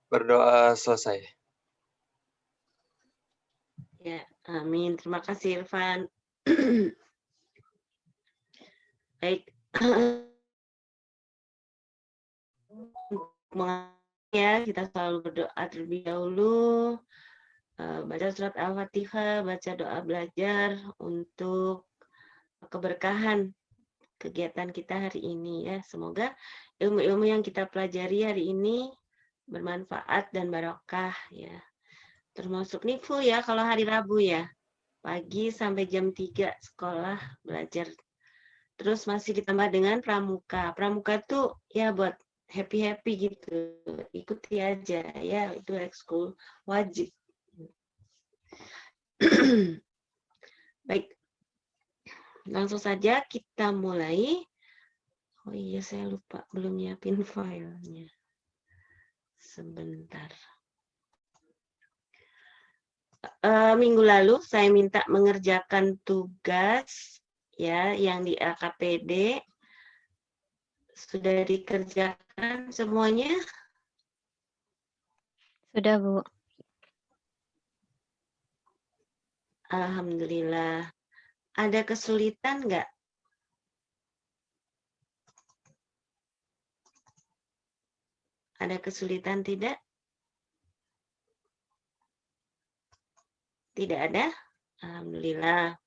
Berdoa selesai. Ya, amin. Terima kasih Irfan. Baik. Ya, kita selalu berdoa terlebih dahulu. Baca surat Al-Fatihah, baca doa belajar untuk keberkahan kegiatan kita hari ini ya. Semoga ilmu-ilmu yang kita pelajari hari ini bermanfaat dan barokah ya. Termasuk NIFU ya kalau hari Rabu ya. Pagi sampai jam 3 sekolah belajar. Terus masih ditambah dengan pramuka. Pramuka tuh ya buat happy-happy gitu. Ikuti aja ya, itu ekskul wajib. Baik. Langsung saja kita mulai. Oh iya, saya lupa belum nyiapin filenya. Sebentar. Minggu lalu saya minta mengerjakan tugas ya yang di LKPD. Sudah dikerjakan semuanya? Sudah, Bu. Alhamdulillah. Ada kesulitan nggak? Ada kesulitan tidak? Tidak ada? Alhamdulillah.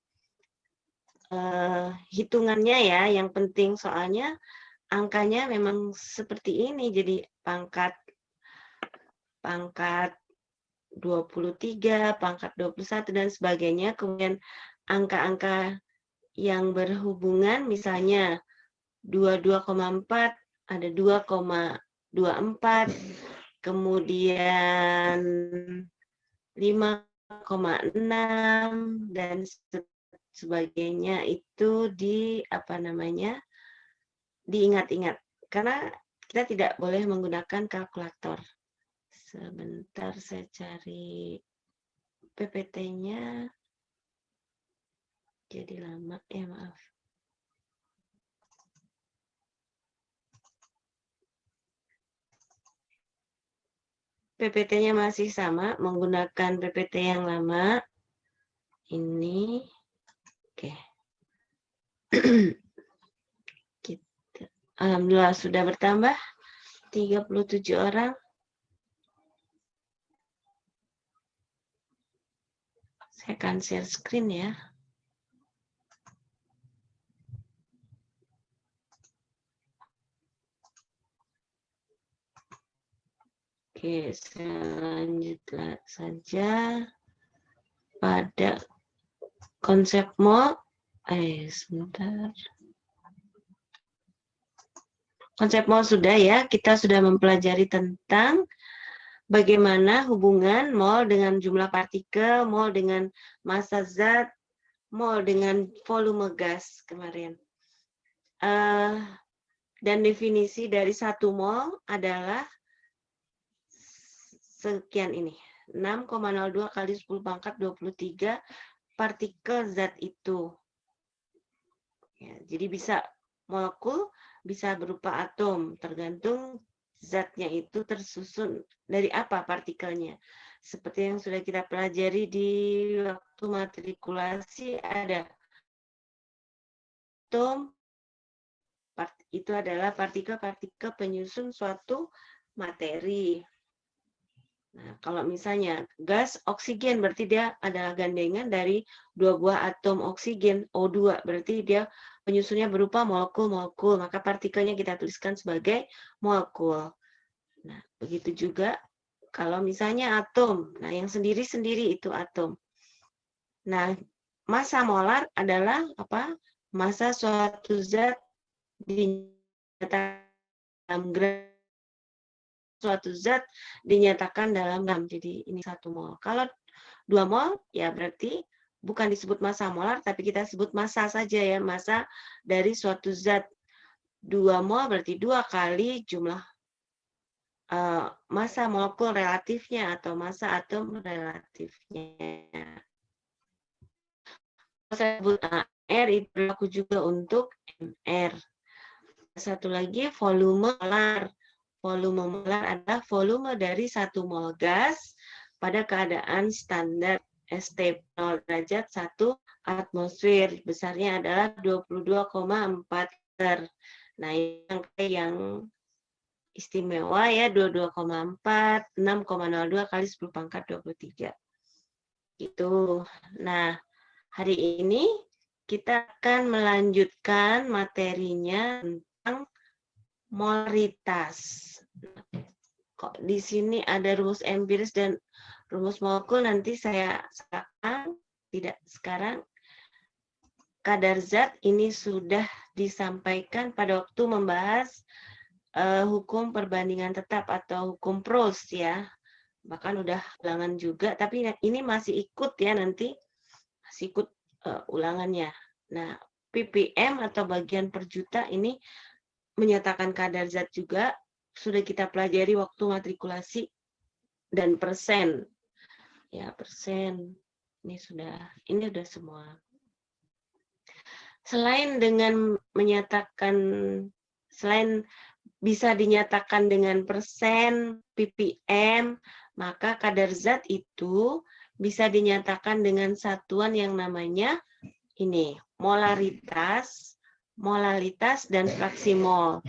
Hitungannya ya, yang penting soalnya angkanya memang seperti ini. Jadi pangkat 23, pangkat 21 dan sebagainya. Kemudian angka-angka yang berhubungan misalnya 22,4, ada 2,24, kemudian 5,6 dan sebagainya itu diingat-ingat karena kita tidak boleh menggunakan kalkulator. Sebentar saya cari PPT-nya. Jadi lama ya, maaf. PPT-nya masih sama, menggunakan PPT yang lama. Ini, oke. Alhamdulillah sudah bertambah 37 orang. Saya akan share screen ya. Oke, saya lanjut saja pada konsep mall. Sebentar. Konsep mall sudah ya, kita sudah mempelajari tentang bagaimana hubungan mol dengan jumlah partikel, mol dengan massa zat, mol dengan volume gas kemarin. Dan definisi dari satu mol adalah sekian ini, 6,02 kali 10 pangkat 23 partikel zat itu. Ya, jadi bisa molekul, bisa berupa atom, tergantung zatnya itu tersusun dari apa partikelnya. Seperti yang sudah kita pelajari di waktu matrikulasi, ada atom, itu adalah partikel-partikel penyusun suatu materi. Nah, kalau misalnya gas oksigen berarti dia adalah gandengan dari dua buah atom oksigen, O2, berarti dia penyusunnya berupa molekul-molekul, maka partikelnya kita tuliskan sebagai molekul. Nah, begitu juga kalau misalnya atom, nah yang sendiri-sendiri itu atom. Nah, massa molar adalah apa? Massa suatu zat dinyatakan dalam gram, suatu zat dinyatakan dalam gram. Jadi ini 1 mol. Kalau 2 mol ya berarti bukan disebut massa molar tapi kita sebut massa saja ya, massa dari suatu zat. 2 mol berarti 2 kali jumlah massa molekul relatifnya atau massa atom relatifnya. Saya sebut AR itu berlaku juga untuk MR. Satu lagi volume molar. Volume molar adalah volume dari 1 mol gas pada keadaan standar ST 0 derajat 1 atmosfer. Besarnya adalah 22,4 liter. Nah, yang istimewa ya, 22,4, 6,02 kali 10 pangkat 23. Itu. Nah, hari ini kita akan melanjutkan materinya tentang molaritas. Kok di sini ada rumus empiris dan rumus molekul, nanti saya serahkan, tidak sekarang. Kadar zat ini sudah disampaikan pada waktu membahas hukum perbandingan tetap atau hukum Proust ya. Bahkan udah ulangan juga, tapi ini masih ikut ya nanti, masih ikut ulangannya. Nah, ppm atau bagian per juta ini menyatakan kadar zat juga, sudah kita pelajari waktu matrikulasi, dan persen. Ya, persen. Ini udah semua. Selain bisa dinyatakan dengan persen, ppm, maka kadar zat itu bisa dinyatakan dengan satuan yang namanya ini, molaritas, dan fraksi mol.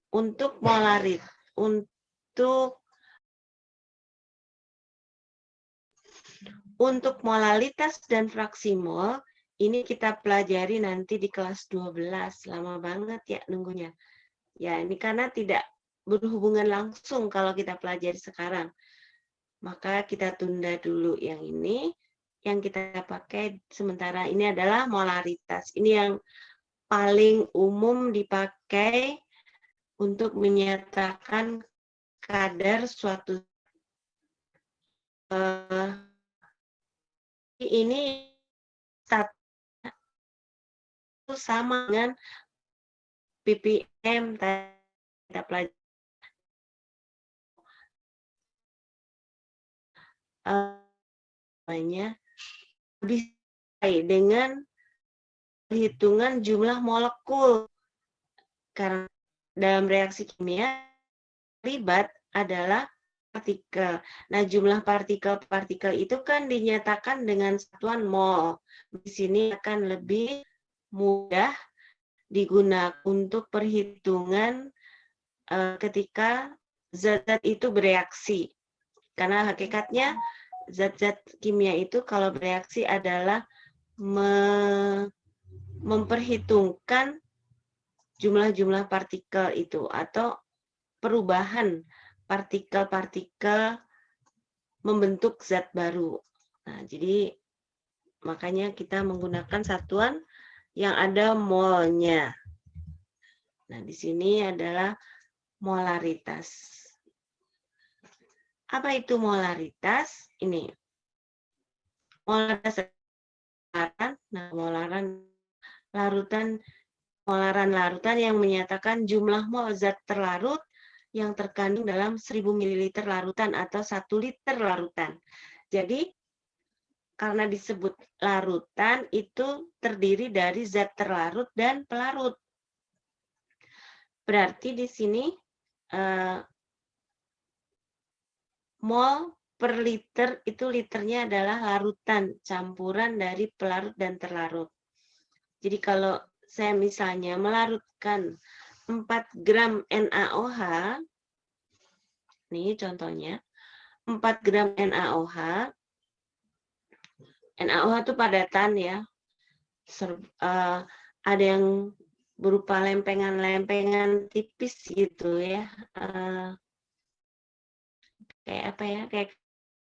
Untuk molaritas dan fraksi mol, ini kita pelajari nanti di kelas 12. Lama banget ya nunggunya. Ya, ini karena tidak berhubungan langsung kalau kita pelajari sekarang. Maka kita tunda dulu yang ini. Yang kita pakai sementara ini adalah molaritas. Ini yang paling umum dipakai untuk menyatakan kadar suatu ini sama dengan ppm kita pelajari bisa dengan perhitungan jumlah molekul. Karena dalam reaksi kimia terlibat adalah partikel. Nah, jumlah partikel itu kan dinyatakan dengan satuan mol. Di sini akan lebih mudah digunakan untuk perhitungan ketika zat-zat itu bereaksi. Karena hakikatnya zat-zat kimia itu kalau bereaksi adalah memperhitungkan jumlah-jumlah partikel itu atau perubahan partikel-partikel membentuk zat baru. Nah, jadi makanya kita menggunakan satuan yang ada molnya. Nah, di sini adalah molaritas. Apa itu molaritas? Ini. Molaritas molaran larutan yang menyatakan jumlah mol zat terlarut yang terkandung dalam 1000 ml larutan atau 1 liter larutan. Jadi, karena disebut larutan, itu terdiri dari zat terlarut dan pelarut. Berarti di sini mol per liter itu liternya adalah larutan, campuran dari pelarut dan terlarut. Jadi kalau saya misalnya melarutkan 4 gram NaOH, nih contohnya, 4 gram NaOH itu padatan ya, ada yang berupa lempengan-lempengan tipis gitu ya, kayak apa ya, kayak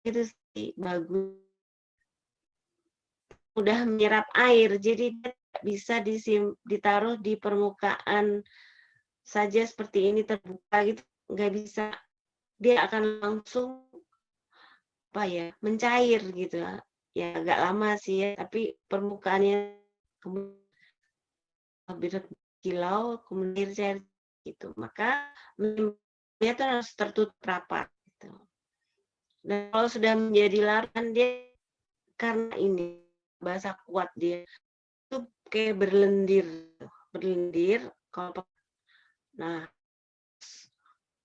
itu sih, bagus, mudah menyerap air, jadi bisa ditaruh di permukaan saja seperti ini terbuka gitu, nggak bisa, dia akan langsung mencair gitu ya, agak lama sih ya, tapi permukaannya berkilau kemudian cair gitu, maka dia tuh harus tertutup rapat gitu. Dan kalau sudah menjadi larutan, dia karena ini bahasa kuat, dia itu kayak berlendir. Kalau nah,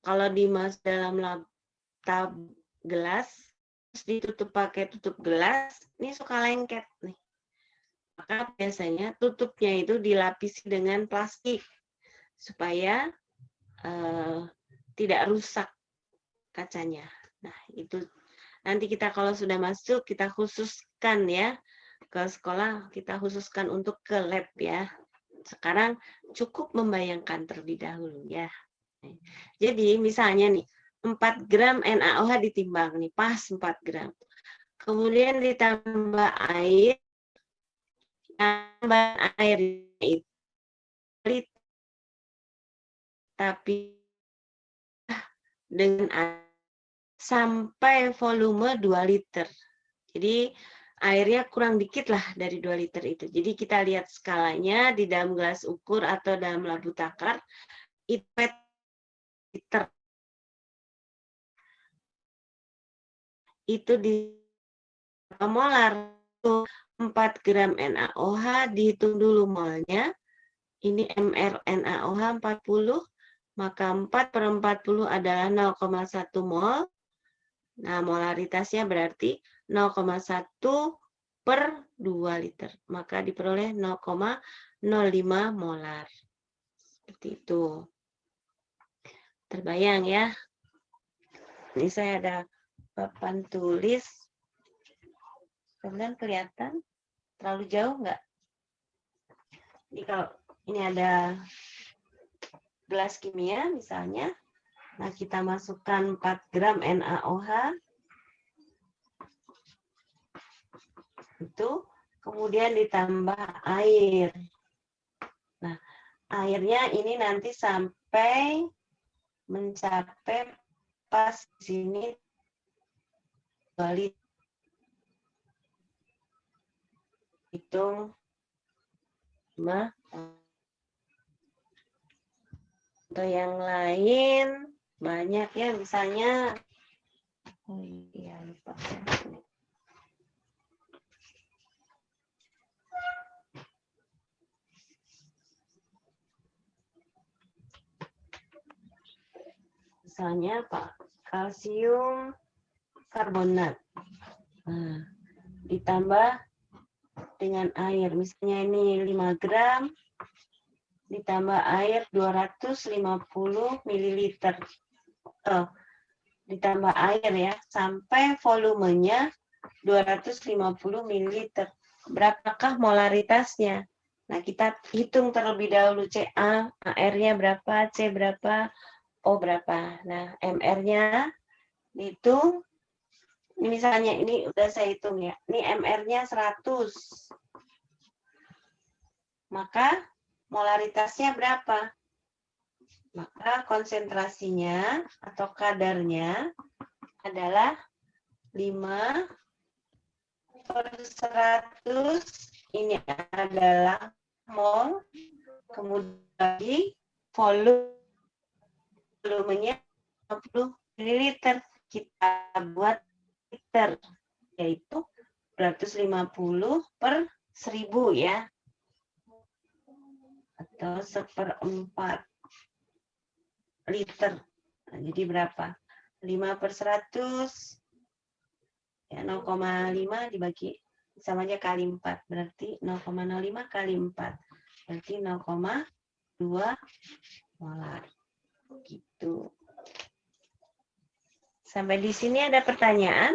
kalau dimasuk dalam tab gelas, terus ditutup pakai tutup gelas, ini suka lengket nih. Maka biasanya tutupnya itu dilapisi dengan plastik supaya tidak rusak kacanya. Nah, itu nanti kita kalau sudah masuk, kita khususkan ya, ke sekolah kita khususkan untuk ke lab ya. Sekarang cukup membayangkan terlebih dahulu ya. Jadi misalnya nih, 4 gram NaOH ditimbang nih, pas 4 gram. Kemudian ditambah air, tambah air itu, tapi dengan air sampai volume 2 liter. Jadi airnya kurang dikit lah dari 2 liter itu. Jadi kita lihat skalanya di dalam gelas ukur atau dalam labu takar, itu liter. Itu di molar 4 gram NaOH, dihitung dulu molnya. Ini mR NaOH 40, maka 4 per 40 adalah 0,1 mol. Nah, molaritasnya berarti 0,1 per 2 liter. Maka diperoleh 0,05 molar. Seperti itu. Terbayang ya. Ini saya ada papan tulis. Kemudian kelihatan terlalu jauh nggak? Jadi kalau ini ada gelas kimia misalnya. Nah, kita masukkan 4 gram NaOH. Itu kemudian ditambah air. Nah, airnya ini nanti sampai mencapai pas di sini 2 liter. Hitung 5. Untuk yang lain banyak ya, misalnya iya lupa. Misalnya apa? Kalsium karbonat. Nah, ditambah dengan air. Misalnya ini 5 gram ditambah air 250 ml. Ditambah air ya, sampai volumenya 250 ml. Berapakah molaritasnya? Nah, kita hitung terlebih dahulu Ca, AR-nya berapa, C berapa, O berapa. Nah, MR-nya dihitung. Ini misalnya, ini udah saya hitung ya. Ini MR-nya 100. Maka molaritasnya berapa? Maka konsentrasinya atau kadarnya adalah 5 per 100. Ini adalah mol. Kemudian lagi volumenya 50 ml. Kita buat liter, yaitu 250 per 1000 ya. Atau 1/4 liter. Nah, jadi berapa? 5 per 100. Ya, 0,5 dibagi sama aja kali 4. Berarti 0,05 kali 4. Berarti 0,2 molar. Gitu. Sampai di sini ada pertanyaan?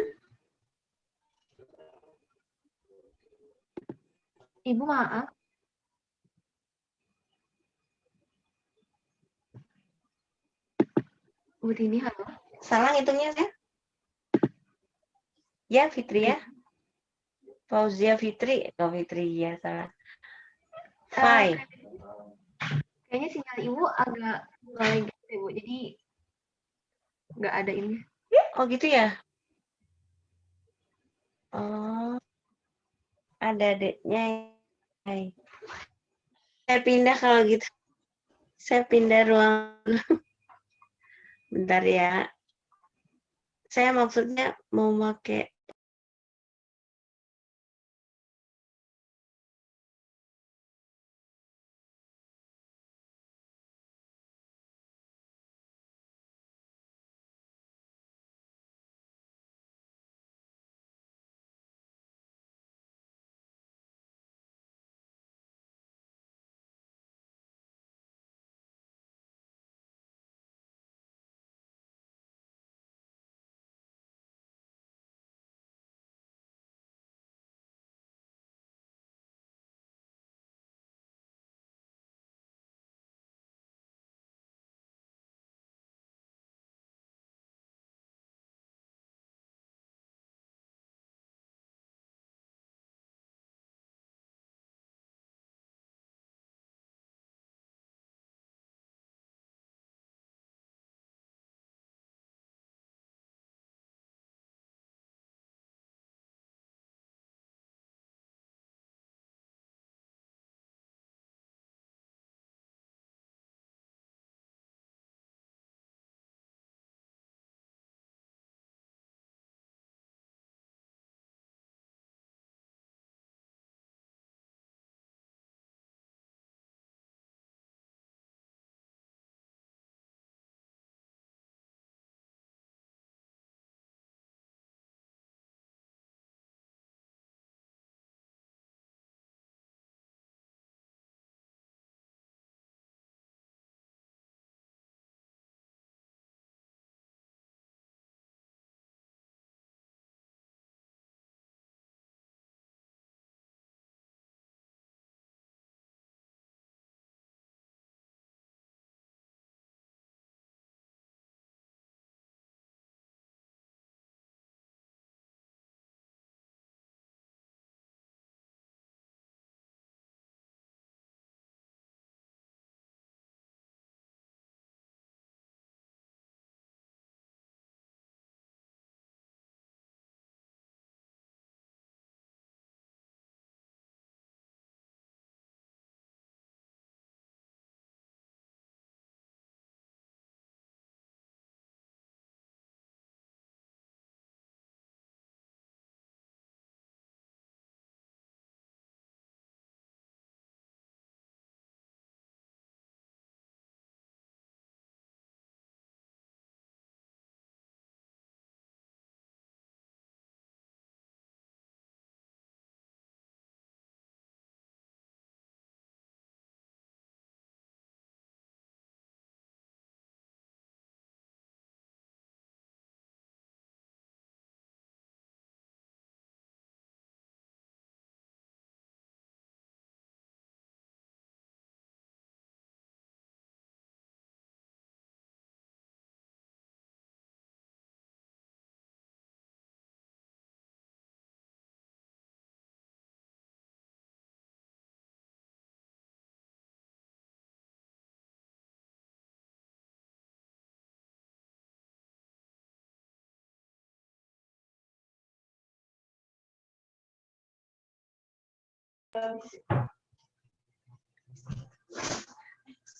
Ibu maaf. Bu Tini, halo. Salah hitungnya ya? Ya, Fitri ya? Fauzia Fitri. Oh, Fitri ya, salah. Fai. Kayaknya sinyal Ibu agak ngelag gitu, Bu. Jadi nggak ada ini. Oh, gitu ya? Oh, ada adiknya. Hai. Saya pindah kalau gitu. Saya pindah ruang. Bentar ya. Saya maksudnya mau pakai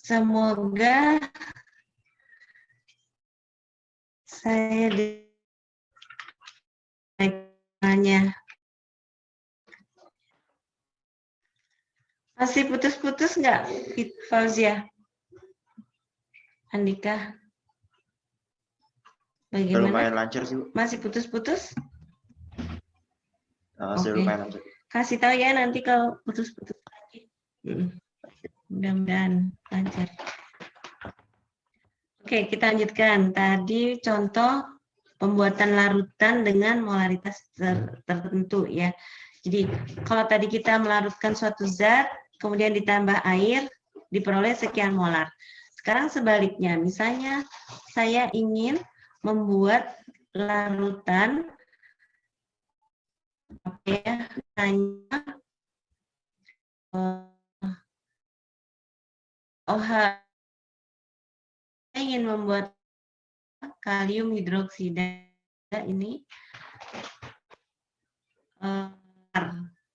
Semoga saya ditanya. Masih putus-putus nggak, Fauzia? Andika? Bagaimana? Lumayan lancar sih, Bu. Masih putus-putus? Sudah Oke. lumayan lancar. Kasih tahu ya nanti kalau putus-putus lagi. Mudah-mudahan lancar. Oke, kita lanjutkan. Tadi contoh pembuatan larutan dengan molaritas tertentu ya. Jadi kalau tadi kita melarutkan suatu zat, kemudian ditambah air, diperoleh sekian molar. Sekarang sebaliknya, misalnya saya ingin membuat larutan hanya OH, saya ingin membuat kalium hidroksida ini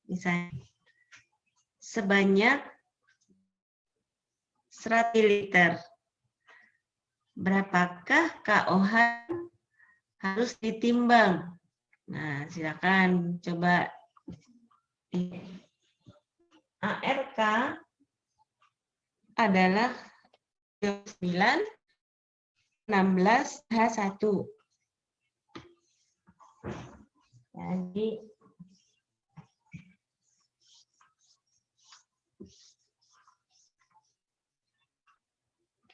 misalnya sebanyak 100 ml. Berapakah KOH harus ditimbang? Nah, silakan coba. ARK adalah 9 16H1. Jadi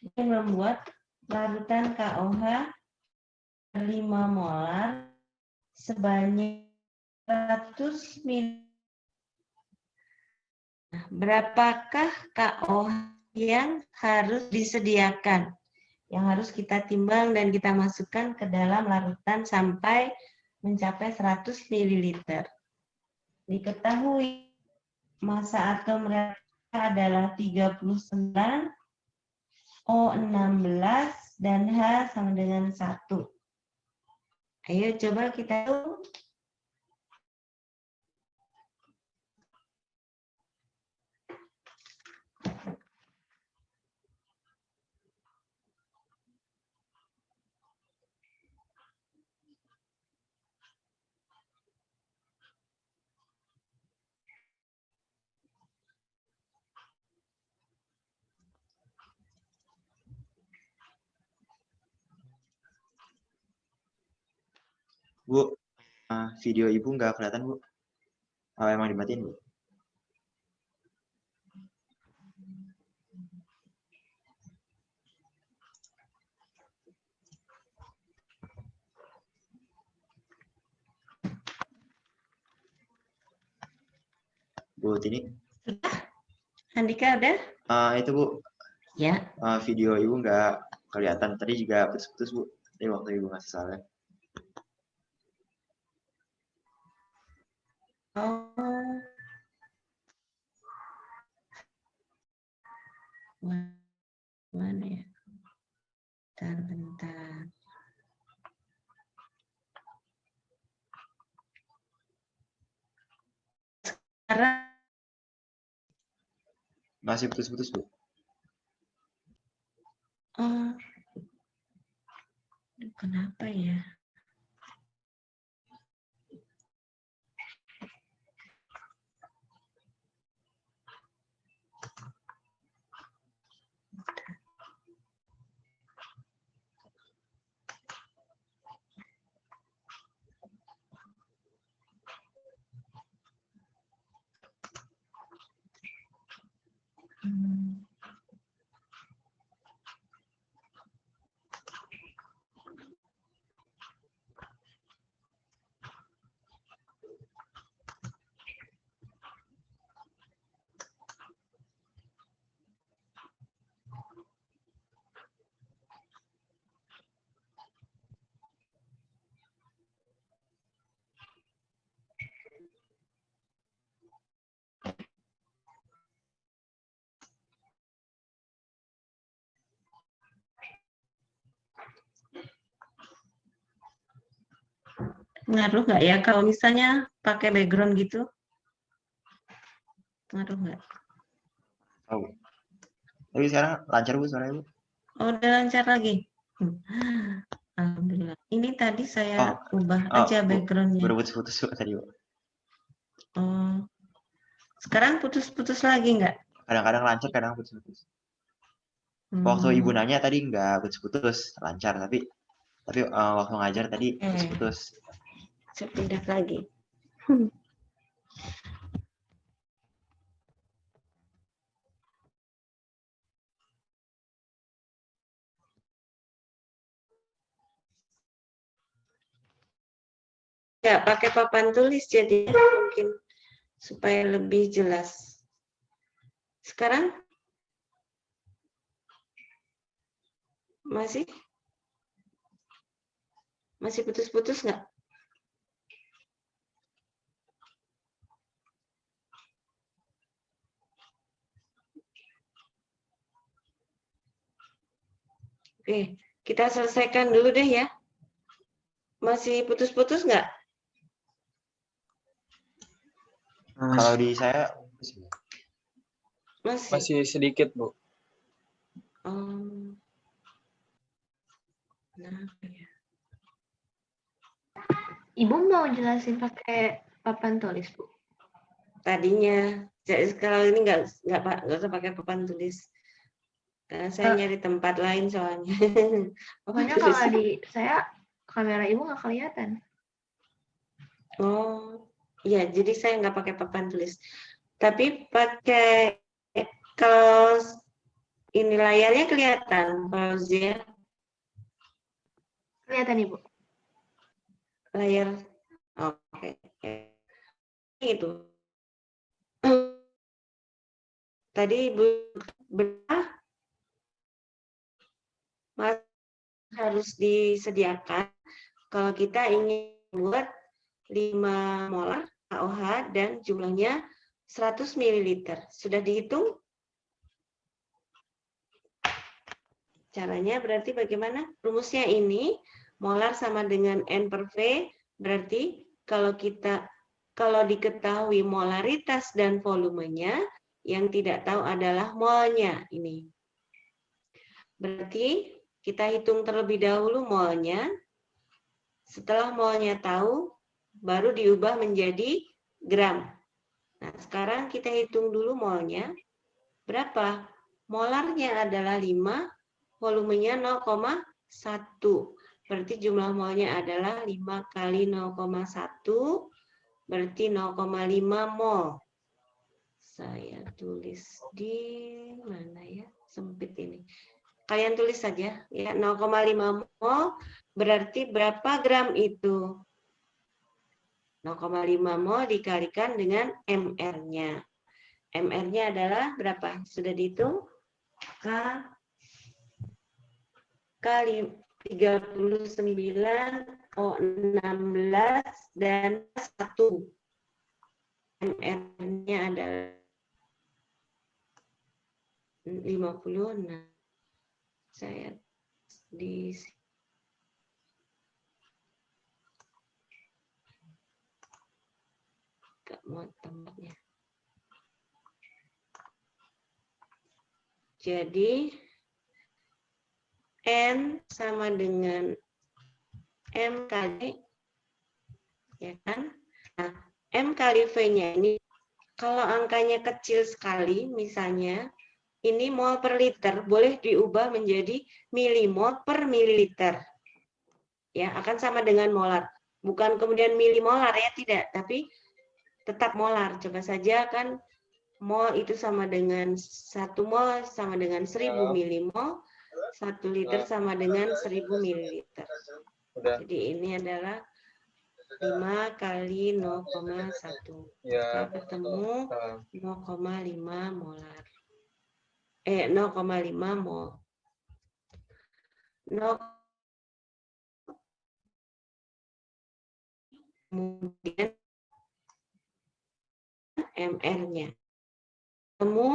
kita membuat larutan KOH 5 molar sebanyak 100 ml. Nah, berapakah KOH yang harus disediakan? Yang harus kita timbang dan kita masukkan ke dalam larutan sampai mencapai 100 ml. Diketahui massa atom reaktif adalah 39, O16, dan H sama dengan 1. Ayo coba kita tahu. Bu, video Ibu nggak kelihatan, Bu. Emang dimatiin, Bu? Bu Tini? Andika udah? Itu, Bu. Ya. Video Ibu nggak kelihatan. Tadi juga putus-putus, Bu. Tadi waktu Ibu ngasih salahnya. Oh. Mana ya? Bentar. Sekarang Masih putus-putus, Bu. Kenapa ya? Ngaruh nggak ya kalau misalnya pakai background gitu? Ngaruh nggak? Oh. Tapi sekarang lancar Bu suaranya Bu? Oh, udah lancar lagi. Alhamdulillah. Ini tadi saya ubah aja Bu, backgroundnya. baru putus-putus Bu tadi Bu. Oh, sekarang putus-putus lagi nggak? Kadang-kadang lancar, kadang putus-putus. Waktu Ibu nanya tadi nggak putus-putus, lancar. Tapi waktu ngajar tadi putus-putus. Saya pindah lagi. Ya, pakai papan tulis jadi mungkin supaya lebih jelas. Sekarang masih putus-putus nggak? Oke, kita selesaikan dulu deh ya. Masih putus-putus nggak? Kalau di saya masih sedikit Bu. Kenapa ya? Ibu mau jelasin pakai papan tulis, Bu? Tadinya, kalau ini nggak usah pakai papan tulis. Karena saya nyari tempat lain soalnya. Pokoknya kalau di saya kamera Ibu nggak kelihatan. Oh, iya. Jadi saya nggak pakai papan tulis. Tapi pakai kalau ini layarnya kelihatan, Fauzia. Kelihatan Ibu. Layar, oke. Itu. Tadi Ibu harus disediakan kalau kita ingin buat 5 molar KOH dan jumlahnya 100 ml. Sudah dihitung? Caranya berarti bagaimana? Rumusnya ini, molar sama dengan N per V, berarti kalau diketahui molaritas dan volumenya, yang tidak tahu adalah molnya ini. Berarti kita hitung terlebih dahulu molnya. Setelah molnya tahu, baru diubah menjadi gram. Nah, sekarang kita hitung dulu molnya. Berapa? Molarnya adalah 5, volumenya 0,1. Berarti jumlah molnya adalah 5 kali 0,1, berarti 0,5 mol. Saya tulis di mana ya? Sempit ini. Kalian tulis saja ya, 0,5 mol berarti berapa gram itu? 0,5 mol dikalikan dengan mR-nya. MR-nya adalah berapa? Sudah dihitung? Kali 39, 16, dan 1. MR-nya adalah 56. Saya di nggak mau tempatnya. Jadi N sama dengan M kali, ya kan? Nah, M kali V-nya ini, kalau angkanya kecil sekali, misalnya, ini mol per liter, boleh diubah menjadi milimol per mililiter. Ya, akan sama dengan molar. Bukan kemudian milimolar, ya tidak, tapi tetap molar. Coba saja kan, mol itu sama dengan 1 mol sama dengan 1000 milimol, 1 liter sama dengan 1000 mililiter. Jadi ini adalah 5 kali 0,1. Kita ketemu 0,5 molar. 0,5 mol. Kemudian MR-nya. Ketemu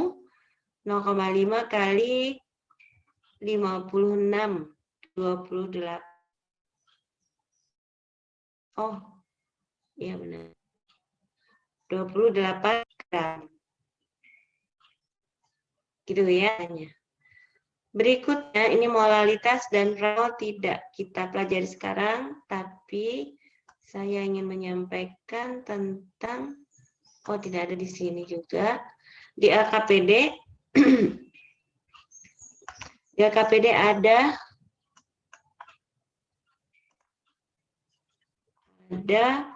0,5 kali 56, 28. Oh, iya benar. 28 gram. Gitu ya. Berikutnya ini molalitas dan Reynolds tidak kita pelajari sekarang, tapi saya ingin menyampaikan tentang, oh tidak ada di sini juga, di LKPD, di LKPD ada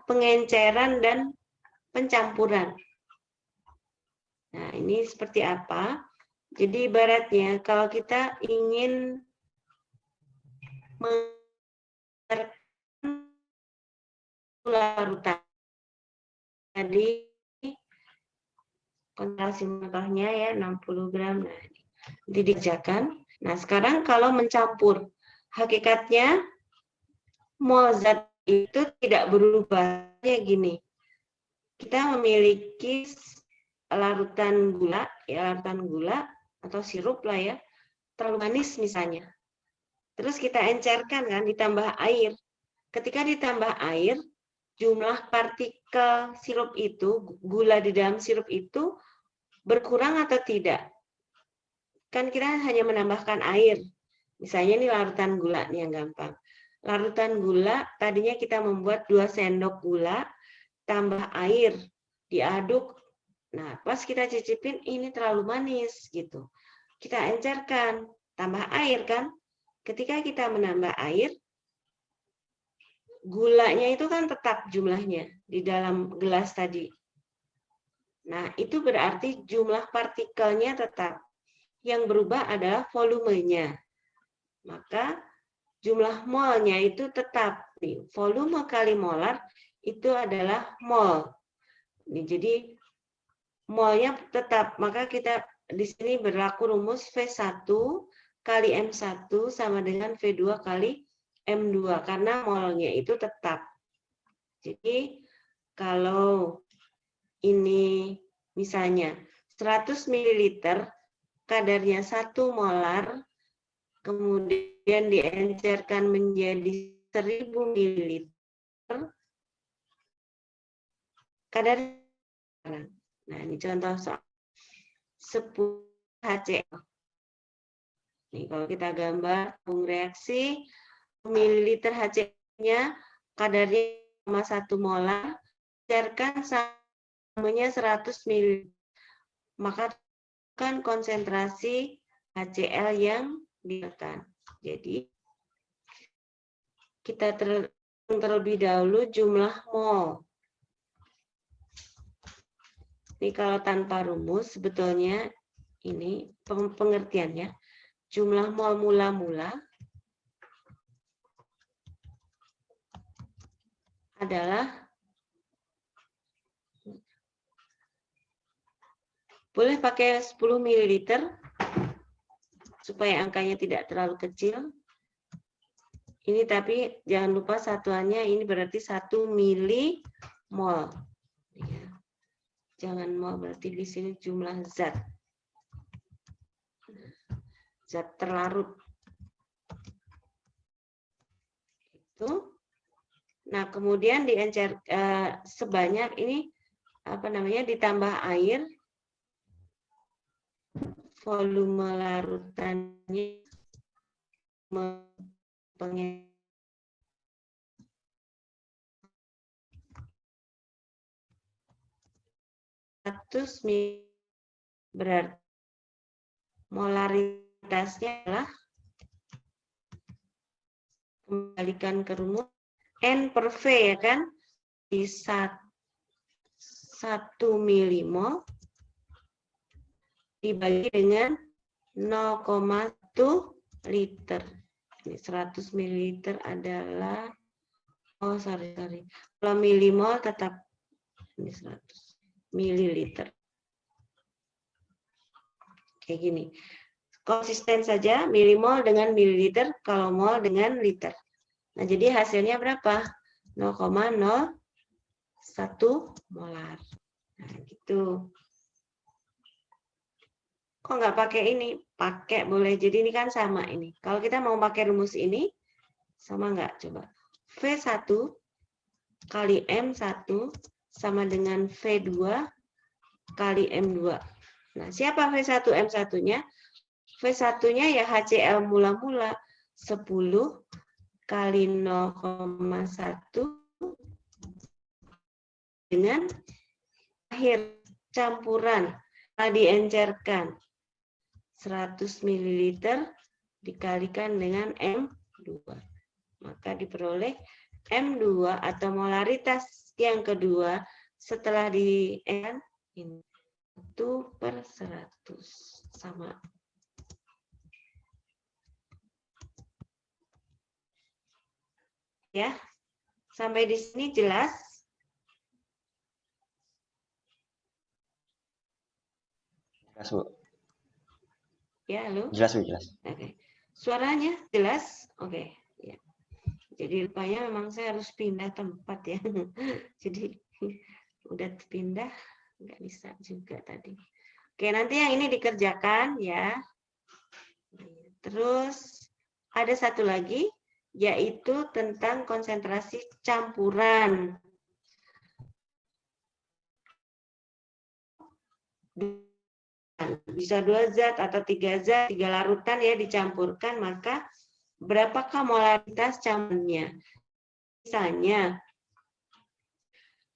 pengenceran dan pencampuran. Nah, ini seperti apa? Jadi ibaratnya kalau kita ingin larutan tadi konsentrasi contohnya ya 60 gram, nah dikerjakan. Nah sekarang kalau mencampur, hakikatnya mol zat itu tidak berubah. Kayak gini, kita memiliki larutan gula, ya larutan gula atau sirup lah ya, terlalu manis misalnya. Terus kita encerkan kan, ditambah air. Ketika ditambah air, jumlah partikel sirup itu, gula di dalam sirup itu berkurang atau tidak? Kan kita hanya menambahkan air. Misalnya ini larutan gula nih yang gampang. Larutan gula, tadinya kita membuat 2 sendok gula, tambah air, diaduk. Nah, pas kita cicipin, ini terlalu manis gitu. Kita encerkan, tambah air kan. Ketika kita menambah air, gulanya itu kan tetap jumlahnya di dalam gelas tadi. Nah, itu berarti jumlah partikelnya tetap. Yang berubah adalah volumenya. Maka jumlah molnya itu tetap. Volume kali molar itu adalah mol. Jadi molnya tetap. Maka kita di sini berlaku rumus V1 kali M1 sama dengan V2 kali M2 karena molnya itu tetap. Jadi kalau ini misalnya 100 ml kadarnya 1 molar kemudian diencerkan menjadi 1000 ml kadar. Nah, ini contoh soal 10 HCl. Nih, kalau kita gambar reaksi mililiter HCl-nya kadarnya 1 molar, encerkan samanya 100 ml. Maka kan konsentrasi HCl yang digunakan. Jadi kita terlebih dahulu jumlah mol. Ini kalau tanpa rumus sebetulnya ini pengertiannya jumlah mol mula-mula adalah boleh pakai 10 ml supaya angkanya tidak terlalu kecil. Ini tapi jangan lupa satuannya ini berarti 1 milimol. Ya. Jangan mol berarti di sini jumlah zat. Zat terlarut. Itu. Nah, kemudian diencer sebanyak ini apa namanya ditambah air. Volume larutannya 100 ml berarti molaritasnya adalah kembalikan ke rumus N per V ya kan di 1 milimol dibagi dengan 0,1 liter. Ini 100 ml adalah, oh sorry. Kalau milimol tetap ini 100 mililiter. Kayak gini. Konsisten saja milimol dengan mililiter, kalau mol dengan liter. Nah, jadi hasilnya berapa? 0,01 molar. Nah, gitu. Kok nggak pakai ini? Pakai boleh. Jadi ini kan sama ini. Kalau kita mau pakai rumus ini, sama nggak? Coba. V1 kali M1 sama dengan V2 kali M2. Nah, siapa V1M1-nya? V1-nya ya HCl mula-mula 10 kali 0,1 dengan akhir campuran setelah diencerkan 100 ml dikalikan dengan M2. Maka diperoleh M2 atau molaritas yang kedua setelah diencerkan 1/100 sama. Ya, sampai di sini jelas? Jelas, Bu. Ya, halo? Jelas, Bu, jelas. Oke. Suaranya jelas? Oke. Ya. Jadi rupanya memang saya harus pindah tempat ya. Jadi udah pindah, nggak bisa juga tadi. Oke, nanti yang ini dikerjakan ya. Terus ada satu lagi, yaitu tentang konsentrasi campuran. Bisa 2 zat atau 3 zat, 3 larutan ya dicampurkan, maka berapakah molaritas campurannya? Misalnya,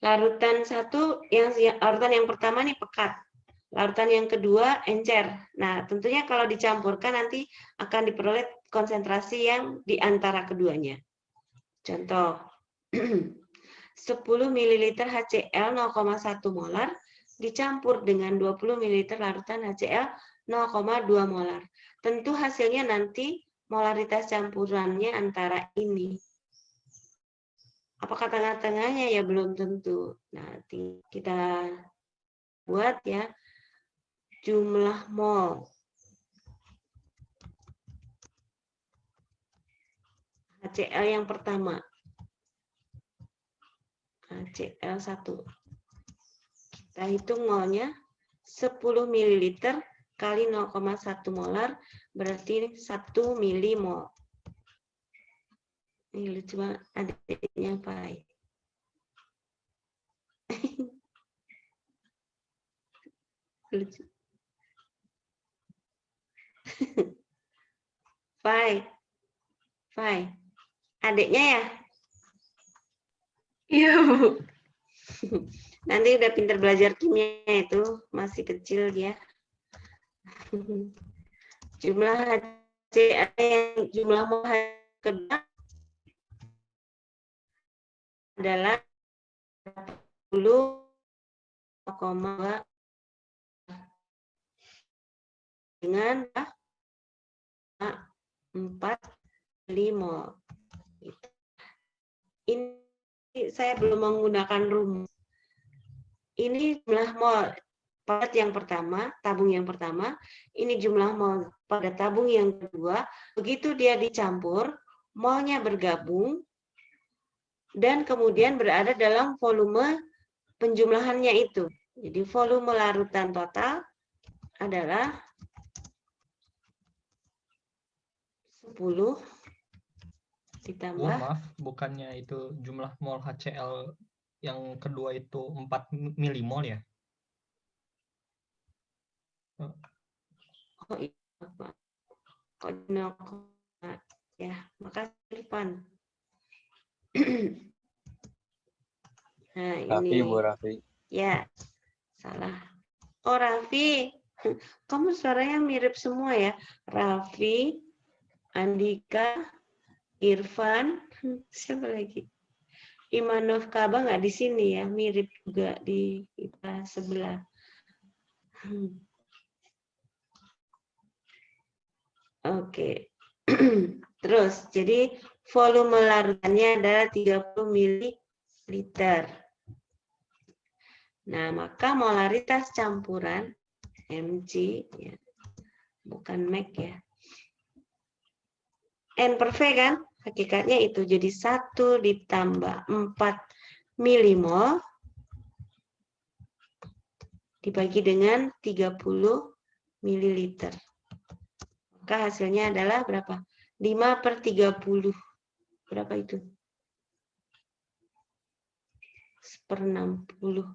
larutan yang pertama nih pekat, larutan yang kedua encer. Nah, tentunya kalau dicampurkan nanti akan diperoleh konsentrasi yang di antara keduanya. Contoh, 10 ml HCl 0,1 molar dicampur dengan 20 ml larutan HCl 0,2 molar. Tentu hasilnya nanti molaritas campurannya antara ini. Apakah tengah-tengahnya? Ya belum tentu. Nanti kita buat ya jumlah mol HCl yang pertama. HCl1. Kita hitung molnya 10 ml kali 0,1 molar berarti 1 milimol. Ini lucu banget adiknya Pai. Lucu. Pai. Adiknya ya? Iya, Bu. Nanti udah pintar belajar kimia itu, masih kecil dia. Jumlah HCl yang jumlah mol kedua adalah 10,2 dengan 4 mol. Ini saya belum menggunakan rumus. Ini jumlah mol pada yang pertama, tabung yang pertama. Ini jumlah mol pada tabung yang kedua. Begitu dia dicampur, molnya bergabung dan kemudian berada dalam volume penjumlahannya itu. Jadi volume larutan total adalah 10 ditambah. Maaf, bukannya itu jumlah mol HCl yang kedua itu 4 milimol ya? Oh iya, Pak. Ya, makasih Irfan. Nah, Raffi, ini. Bu Raffi. Ya, salah. Oh, Raffi. Kamu suaranya mirip semua ya. Raffi, Andika, Irfan, siapa lagi? Imanov Kaba nggak di sini ya, mirip juga di IPA sebelah. Oke. Terus, jadi volume larutannya adalah 30 ml. Nah, maka molaritas campuran Mg, ya, bukan Mac ya. N per V kan? Hakikatnya itu. Jadi 1 ditambah 4 milimol dibagi dengan 30 ml. Maka hasilnya adalah berapa? 5/30. Berapa itu? 1/60.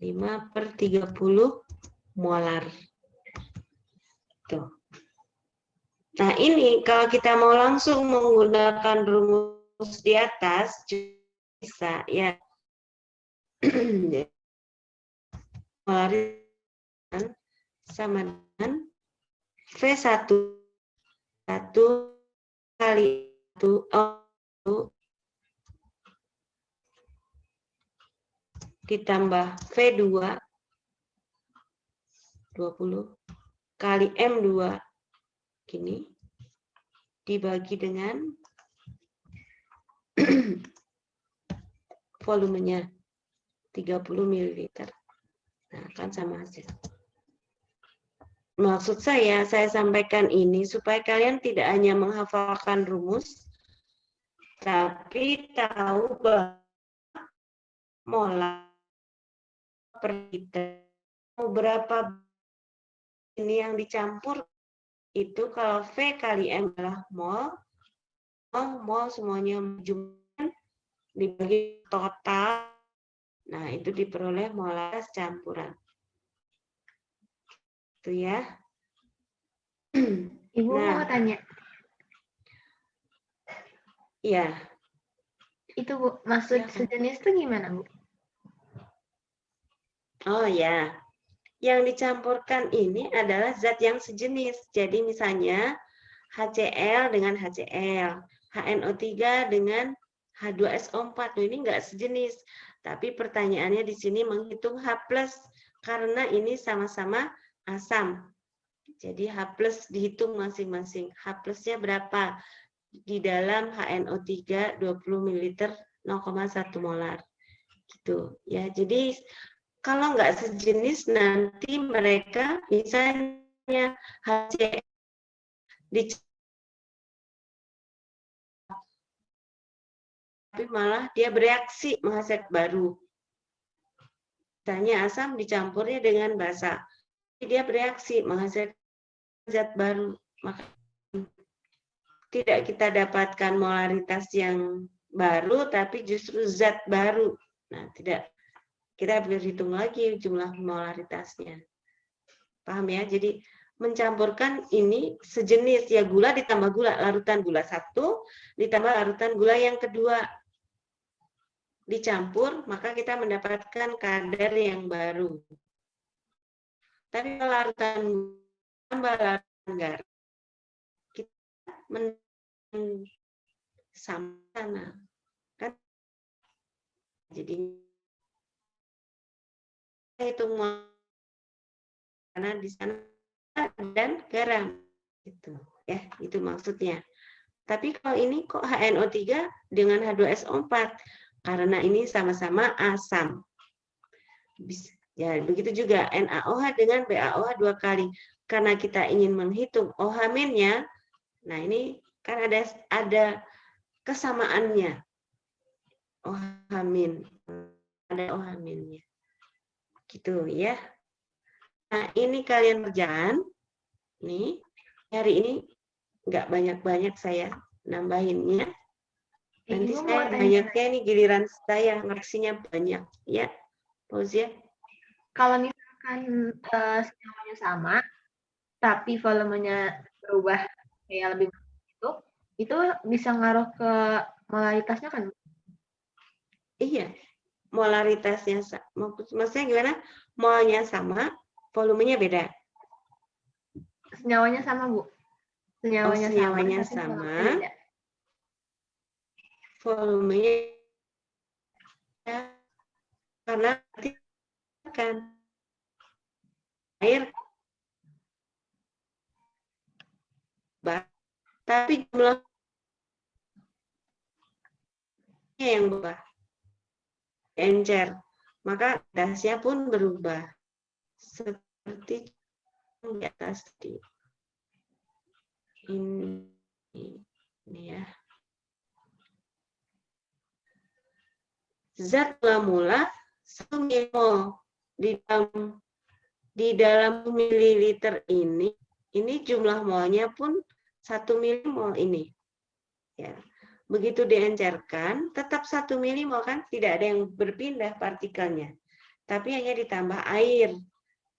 5/30 molar. Tuh. Nah, ini kalau kita mau langsung menggunakan rumus di atas, bisa ya. Molaritas sama dengan V1 kali 1 ditambah V2 20 kali M2 gini dibagi dengan volumenya 30 ml. Nah, kan sama hasil. Maksud saya sampaikan ini supaya kalian tidak hanya menghafalkan rumus, tapi tahu bahwa molar per liter berapa ini yang dicampur itu kalau V kali M adalah mol, mol semuanya jumlah dibagi total. Nah, itu diperoleh molaritas campuran. Itu ya. Ibu mau tanya. Iya. Itu Bu, maksud Ya. sejenis itu gimana Bu? Oh ya. Yang dicampurkan ini adalah zat yang sejenis. Jadi misalnya HCl dengan HCl, HNO3 dengan H2SO4. Nah, ini enggak sejenis. Tapi pertanyaannya di sini menghitung H+, karena ini sama-sama asam. Jadi H+ dihitung masing-masing. H+-nya berapa? Di dalam HNO3 20 ml 0,1 molar. Gitu. Ya, jadi kalau nggak sejenis nanti mereka misalnya HCl tapi malah dia bereaksi menghasilkan baru. Misalnya asam dicampurnya dengan basa, dia bereaksi menghasilkan zat baru. Maka tidak kita dapatkan molaritas yang baru, tapi justru zat baru. Nah, tidak kita berhitung lagi jumlah molaritasnya. Paham ya? Jadi mencampurkan ini sejenis ya, gula ditambah gula, larutan gula 1 ditambah larutan gula yang kedua. Dicampur, maka kita mendapatkan kadar yang baru. Tapi kalau larutan tambah larutan garam, kita sama kan? Jadi hitung karena di sana dan garam itu ya, itu maksudnya. Tapi kalau ini kok HNO3 dengan H2SO4 karena ini sama-sama asam. Ya, begitu juga NaOH dengan BaOH 2 kali. Karena kita ingin menghitung OH-nya, nah ini kan ada kesamaannya. OH-, ada OH-nya. Gitu ya. Nah, ini kalian kerjaan. Nih, hari ini nggak banyak-banyak saya nambahinnya. Nanti saya banyaknya ini giliran saya ngoreksinya banyak ya, Fauzia. Kalau misalkan senyawanya sama, tapi volumenya berubah kayak lebih banyak itu bisa ngaruh ke molaritasnya kan? Iya, molaritasnya maksudnya gimana? Molnya sama, volumenya beda. Senyawanya sama Bu. Senyawanya sama. Volumenya karena kan air tapi jumlahnya yang berubah encer, maka dasnya pun berubah seperti di atas tadi ini ya. Zat mula 1 mol di dalam mililiter ini jumlah molnya pun 1 milimol ini. Ya. Begitu diencerkan, tetap 1 milimol kan, tidak ada yang berpindah partikelnya. tapi hanya ditambah air.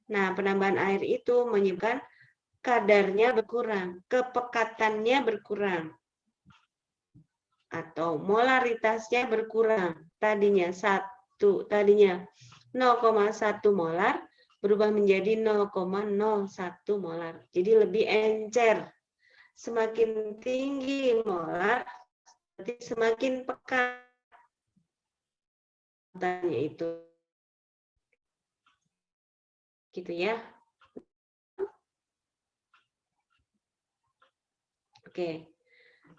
Nah, penambahan air itu menyebabkan kadarnya berkurang, kepekatannya berkurang, atau molaritasnya berkurang. Tadinya 0,1 molar berubah menjadi 0,01 molar. Jadi lebih encer. Semakin tinggi molar, berarti semakin pekat itu. Gitu ya. Oke.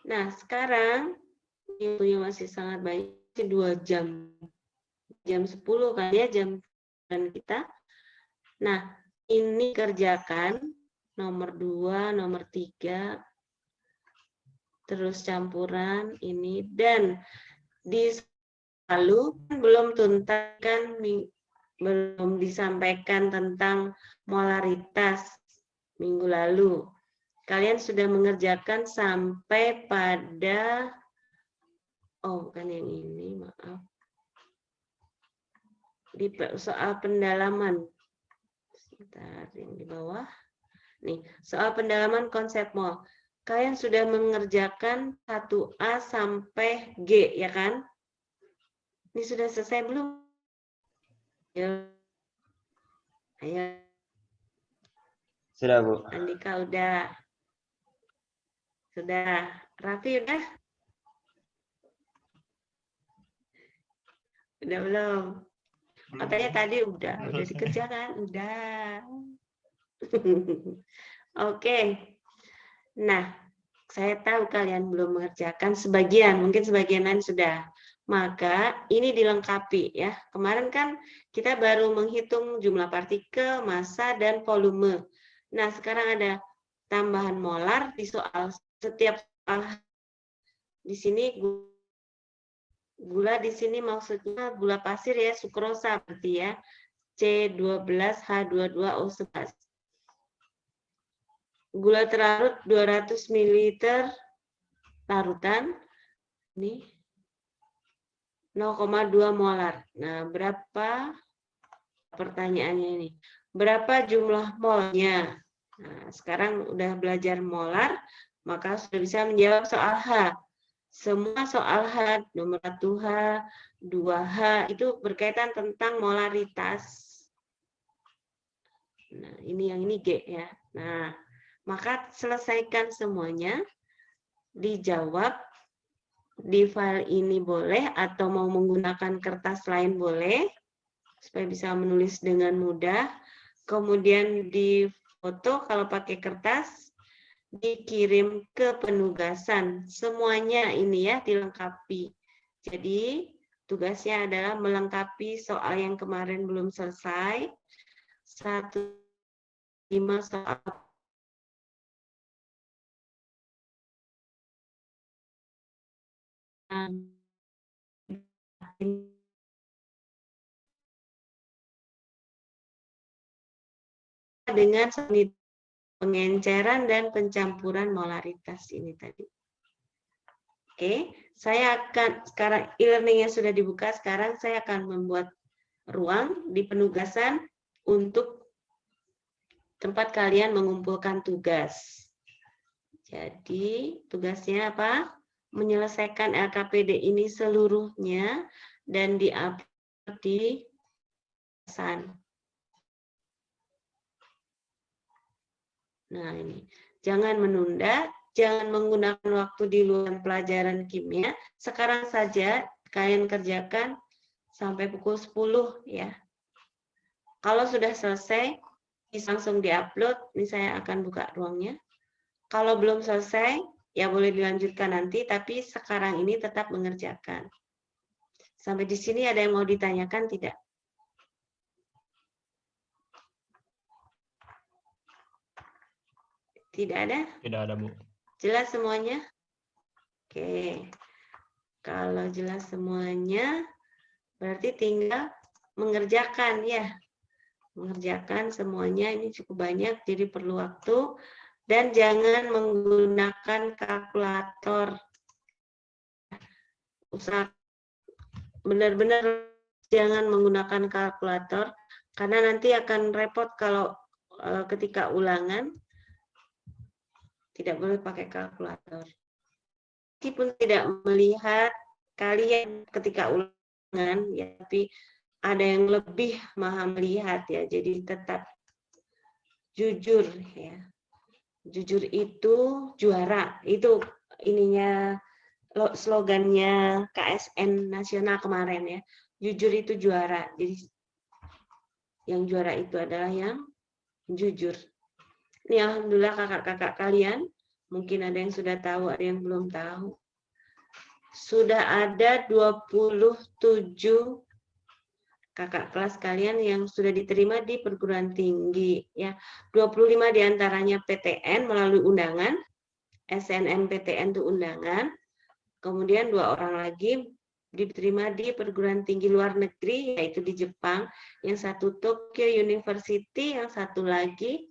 Nah, sekarang waktunya masih sangat banyak, 2 jam. Jam 10 kan ya, jam kita. Nah, ini kerjakan nomor 2, nomor 3, terus campuran ini, dan di lalu belum tuntas kan, belum disampaikan tentang molaritas minggu lalu. Kalian sudah mengerjakan sampai pada, oh bukan yang ini, maaf. Di soal pendalaman. Sebentar, yang di bawah. Nih, soal pendalaman konsep mol. Kalian sudah mengerjakan 1A sampai G, ya kan? Ini sudah selesai belum? Ayo. Ayo. Sudah, Bu. Andika udah. Sudah. Raffi udah? Udah belum? Katanya tadi udah dikerjakan, udah. Oke. Nah, saya tahu kalian belum mengerjakan sebagian, mungkin sebagian lain sudah. Maka ini dilengkapi ya. Kemarin kan kita baru menghitung jumlah partikel, massa, dan volume. Nah, sekarang ada tambahan molar di soal setiap soal. Di sini gula di sini maksudnya gula pasir ya, sukrosa berarti ya. C12H22O11. Gula terlarut 200 ml larutan. Ini 0,2 molar. Nah, berapa pertanyaannya ini? Berapa jumlah molnya? Nah, sekarang udah belajar molar, maka sudah bisa menjawab soal H. Semua soal H, nomor 1H, 2H, itu berkaitan tentang molaritas. Nah, ini yang ini G ya. Nah, maka selesaikan semuanya, dijawab. Di file ini boleh, atau mau menggunakan kertas lain boleh, supaya bisa menulis dengan mudah. Kemudian di foto kalau pakai kertas, dikirim ke penugasan. Semuanya ini ya dilengkapi. Jadi tugasnya adalah melengkapi soal yang kemarin belum selesai. 1-5 soal dengan pengenceran dan pencampuran molaritas ini tadi. Oke, saya akan sekarang e-learning yang sudah dibuka, sekarang saya akan membuat ruang di penugasan untuk tempat kalian mengumpulkan tugas. Jadi tugasnya apa? Menyelesaikan LKPD ini seluruhnya dan di-upload di pesan. Nah ini, jangan menunda, jangan menggunakan waktu di luar pelajaran kimia. Sekarang saja kalian kerjakan sampai pukul 10 ya. Kalau sudah selesai, bisa langsung di-upload. Ini saya akan buka ruangnya. Kalau belum selesai, ya boleh dilanjutkan nanti, tapi sekarang ini tetap mengerjakan. Sampai di sini ada yang mau ditanyakan tidak? Tidak ada? Tidak ada, Bu. Jelas semuanya? Oke. Kalau jelas semuanya, berarti tinggal mengerjakan ya. Mengerjakan semuanya, ini cukup banyak, jadi perlu waktu. Dan jangan menggunakan kalkulator. Usaha benar-benar jangan menggunakan kalkulator karena nanti akan repot kalau ketika ulangan tidak boleh pakai kalkulator. Meskipun tidak melihat kalian ketika ulangan, ya, tapi ada yang lebih maha melihat ya. Jadi tetap jujur ya. Jujur itu juara. Itu ininya slogannya KSN nasional kemarin ya. Jujur itu juara. Jadi yang juara itu adalah yang jujur. Ini alhamdulillah kakak-kakak kalian, mungkin ada yang sudah tahu, ada yang belum tahu. Sudah ada 27 kakak kelas kalian yang sudah diterima di perguruan tinggi ya. 25 diantaranya PTN melalui undangan, SNMPTN itu undangan. Kemudian 2 orang lagi diterima di perguruan tinggi luar negeri, yaitu di Jepang. Yang satu Tokyo University, yang satu lagi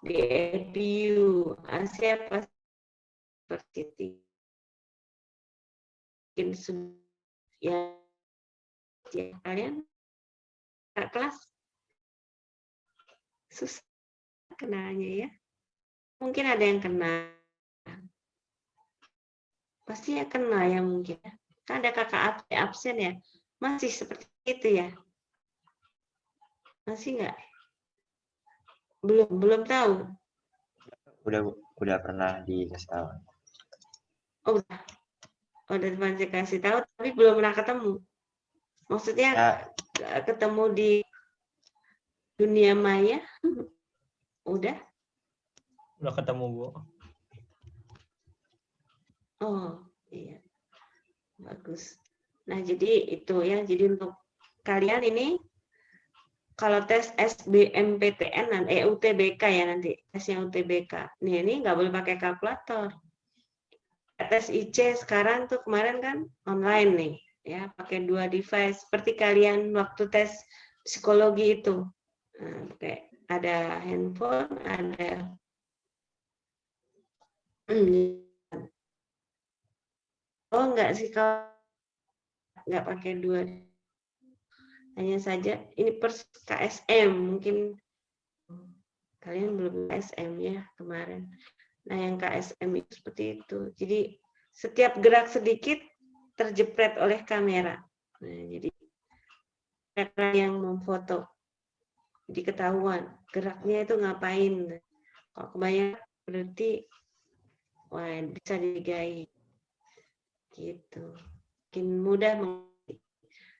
di EDU, Asia Pacific. Mungkin ya kalian kelas susah kenalnya ya. Mungkin ada yang kenal. Pasti ya kenal ya mungkin. Kan ada kakak absen ya. Masih seperti itu ya. Masih nggak? Belum tahu. Udah pernah dikasih tahu. Oh, udah pernah dikasih tahu tapi belum pernah ketemu. Maksudnya Ya, ketemu di dunia maya? Udah ketemu, Bu. Oh, iya. Bagus. Nah, jadi itu ya. Jadi untuk kalian ini kalau tes SBMPTN dan UTBK ya nanti tesnya UTBK. Nih ini nggak boleh pakai kalkulator. Tes IC sekarang tuh kemarin kan online nih ya, pakai 2 device seperti kalian waktu tes psikologi itu. Nah, pakai ada handphone, ada oh enggak sih kalau nggak pakai 2. Hanya saja ini per KSM, mungkin kalian belum KSM ya kemarin. Nah yang KSM itu seperti itu. Jadi setiap gerak sedikit terjepret oleh kamera. Nah, jadi kamera yang memfoto. Jadi ketahuan geraknya itu ngapain. Kalau kebanyakan berarti wah bisa digai. Gitu. Mungkin mudah mengerti.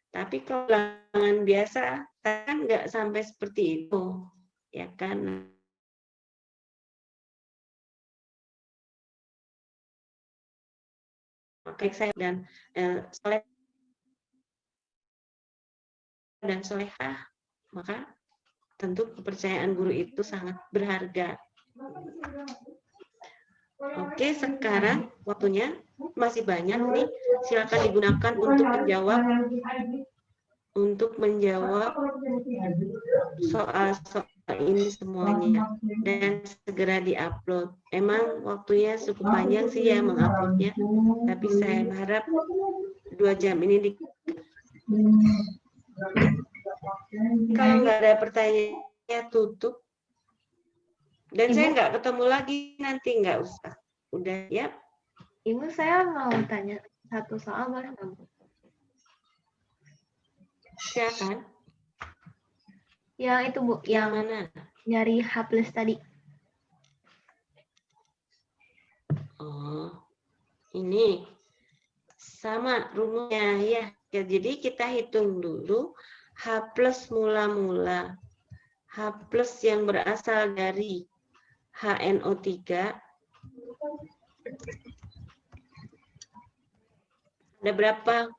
Tapi kalau ulangan biasa kan nggak sampai seperti itu, ya kan? Oke, saya dan soleh dan solehah, maka tentu kepercayaan guru itu sangat berharga. Oke, sekarang waktunya masih banyak nih. Silakan digunakan untuk menjawab soal-soal ini semuanya dan segera diupload. Emang waktunya cukup panjang sih ya menguploadnya, tapi saya berharap 2 jam ini kalau nggak ada pertanyaannya tutup. Dan saya nggak ketemu lagi nanti, nggak usah. Udah ya. Ibu, saya mau tanya satu soal boleh nggak, Bu? Silakan. Yang itu, Bu, yang mana? nyari H+ tadi. Oh, ini sama rumusnya ya. Jadi kita hitung dulu H+ mula-mula. H+ yang berasal dari HNO3 ada berapa?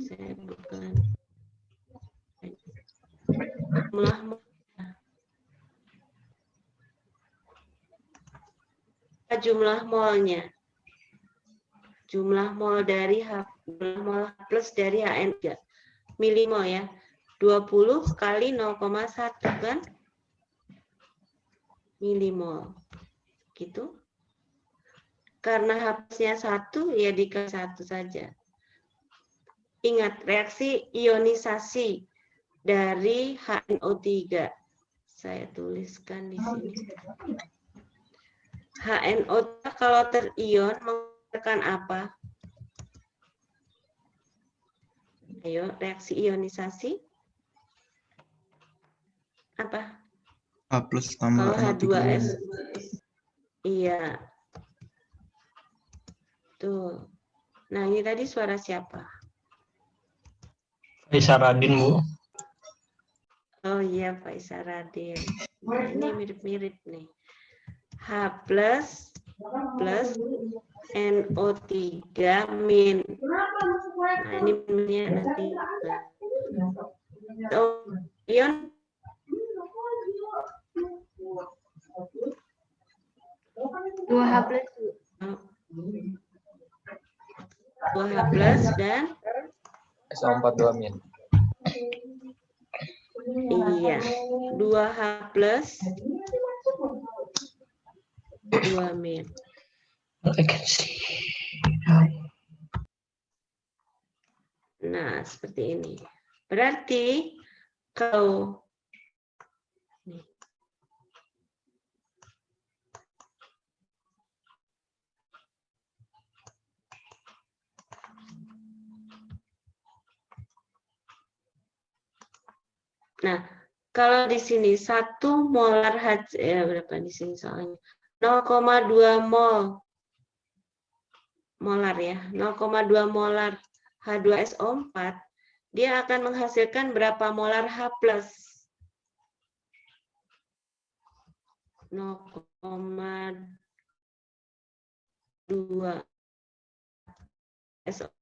Saya bukan jumlah molnya. Jumlah mol dari jumlah mol plus dari HN3 milimol ya. 20 kali 0,1 kan? Milimol. Gitu. Karena H+-nya 1 ya dikali 1 saja. Ingat, reaksi ionisasi dari HNO3. Saya tuliskan di sini. HNO kalau terion mengeluarkan apa? Ayo, reaksi ionisasi. Apa? H plus tambah Kalau NO3. H2S. Iya. Tuh. Nah, ini tadi suara siapa? Isyaradin, Bu. Oh iya, Pak Isaradin. Nah, ini mirip-mirip nih. H plus NO3 min. Nah, ini minnya nanti. Oh, ion 2H plus. 2H plus dan SO4 2 min. iya, 2H plus 2 min. Nah, seperti ini. Berarti kalau nih. Nah, kalau di sini 1 molar H, berapa di sini soalnya? 0,2 molar ya. 0,2 molar H2SO4, dia akan menghasilkan berapa molar H+? 0,2 SO.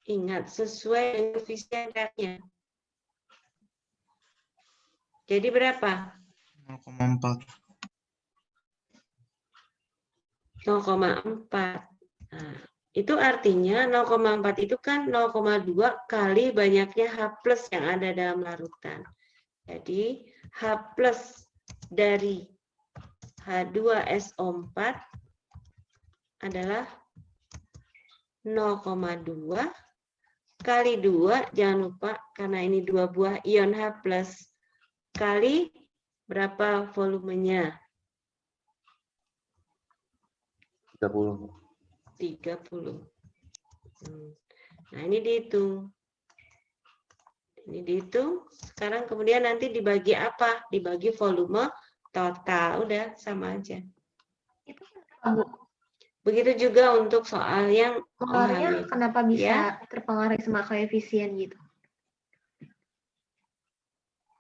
Ingat, sesuai dengan koefisien reaksinya. Jadi berapa? 0,4. 0,4. Nah, itu artinya 0,4 itu kan 0,2 kali banyaknya H+ yang ada dalam larutan. Jadi H+ dari H2SO4 adalah 0,2 kali 2, jangan lupa karena ini 2 buah ion H+, kali berapa volumenya? 30. 30. Nah, ini dihitung. Ini dihitung. Sekarang kemudian nanti dibagi apa? Dibagi volume total. Udah, sama aja. Itu kenapa, Bu? Begitu juga untuk soal yang Molarnya menghamil. kenapa bisa Ya. terpengaruh sama koefisien gitu?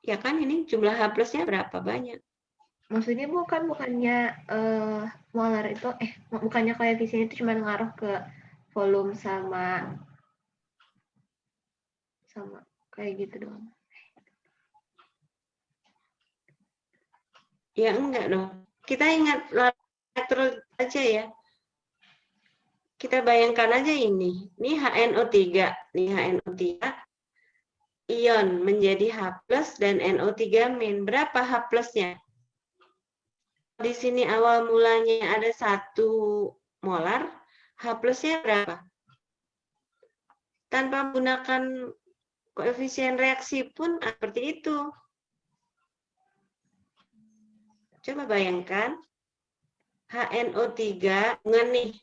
Ya kan ini jumlah H+-nya berapa banyak? Maksudnya bukannya molar itu bukannya koefisien itu cuma ngaruh ke volume sama kayak gitu doang. Ya enggak dong. Kita ingat elektrolit aja ya. Kita bayangkan aja ini. Ini HNO3. Nih HNO3. Ion menjadi H+ dan NO3 min. Berapa H+-nya? Di sini awal mulanya ada 1 molar. H+-nya berapa? Tanpa menggunakan koefisien reaksi pun seperti itu. Coba bayangkan. HNO3 dengan nih.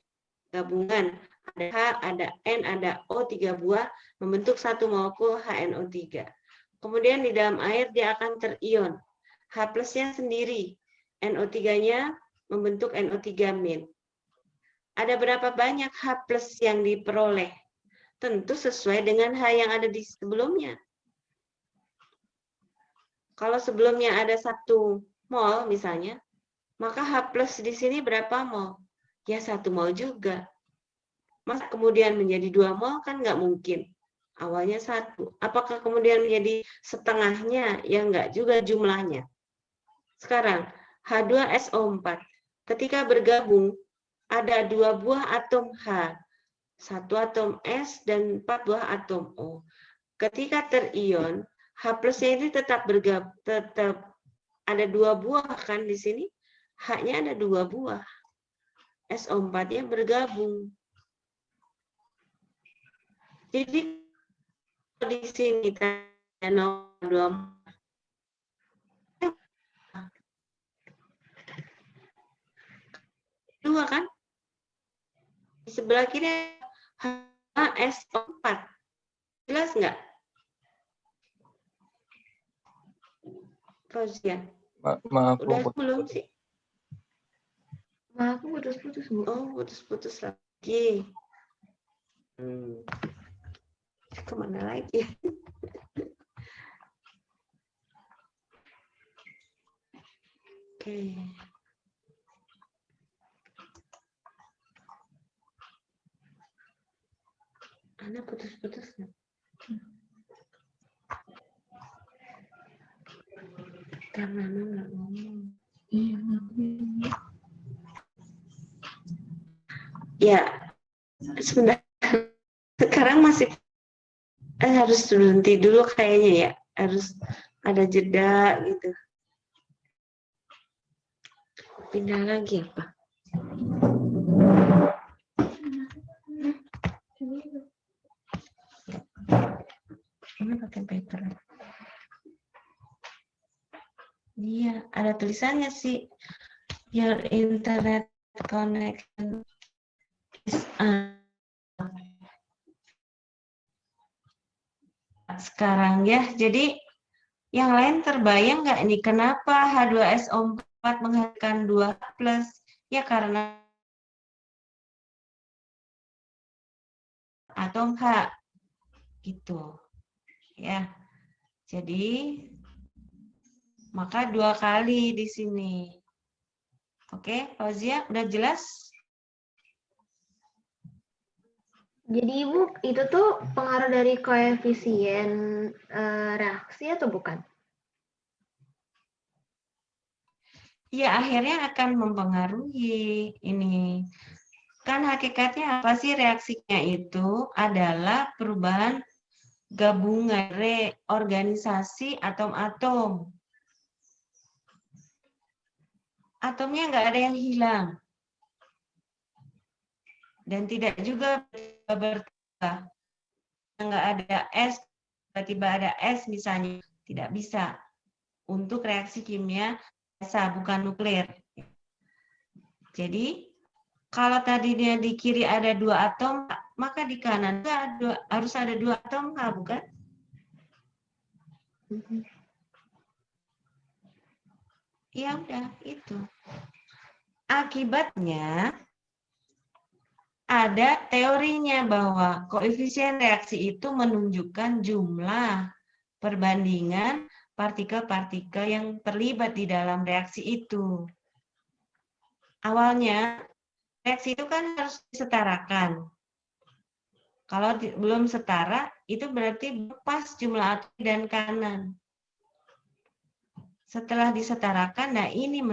Gabungan. Ada H, ada N, ada O, 3 buah, membentuk 1 molekul HNO3. Kemudian di dalam air dia akan terion. H+-nya sendiri. NO3-nya membentuk NO3 min. Ada berapa banyak H+ yang diperoleh? Tentu sesuai dengan H yang ada di sebelumnya. Kalau sebelumnya ada 1 mol misalnya, maka H+ di sini berapa mol? Ya 1 mol juga. Masa kemudian menjadi 2 mol kan nggak mungkin. Awalnya 1. Apakah kemudian menjadi setengahnya? Ya nggak juga jumlahnya. Sekarang H2SO4. Ketika bergabung ada 2 buah atom H. 1 atom S dan 4 buah atom O. Ketika terion, H+-nya ini tetap ada 2 buah kan di sini. H-nya ada 2 buah. SO4-nya bergabung. Jadi di sini nomor 2 kan? Di sebelah kiri HSO4. Jelas nggak? Fauzia. Maaf, Udah Bu. belum sih? Maaf, aku putus-putus, Bu. Oh, putus-putus lagi. Kemana lagi? Oke. Ana putus-putus nggak? Karena Ana nggak ngomong. Ya, sebentar. Sekarang masih harus berhenti dulu kayaknya ya. Harus ada jeda gitu. Pindah lagi apa? Ini pakai paper. Iya, ada tulisannya sih. Your internet connection is sekarang ya. Jadi yang lain terbayang nggak nih kenapa H2SO4 menghasilkan 2+? Ya karena atom H gitu. Ya. Jadi maka 2 kali di sini. Oke, Fauzia, udah jelas? Jadi Ibu, itu tuh pengaruh dari koefisien reaksi atau bukan? Ya, akhirnya akan mempengaruhi ini. Kan hakikatnya apa sih reaksinya itu adalah perubahan gabungan reorganisasi atom-atom. Atomnya nggak ada yang hilang. Dan tidak juga bertambah. Nggak ada S, tiba-tiba ada S misalnya. Tidak bisa. Untuk reaksi kimia biasa, bukan nuklir. Jadi, kalau tadinya di kiri ada 2 atom, maka di kanan harus ada 2 atom, bukan? Ya udah, itu. Akibatnya, ada teorinya bahwa koefisien reaksi itu menunjukkan jumlah perbandingan partikel-partikel yang terlibat di dalam reaksi itu. Awalnya, reaksi itu kan harus disetarakan. Kalau belum setara, itu berarti pas jumlah atom dan kanan. Setelah disetarakan, nah ini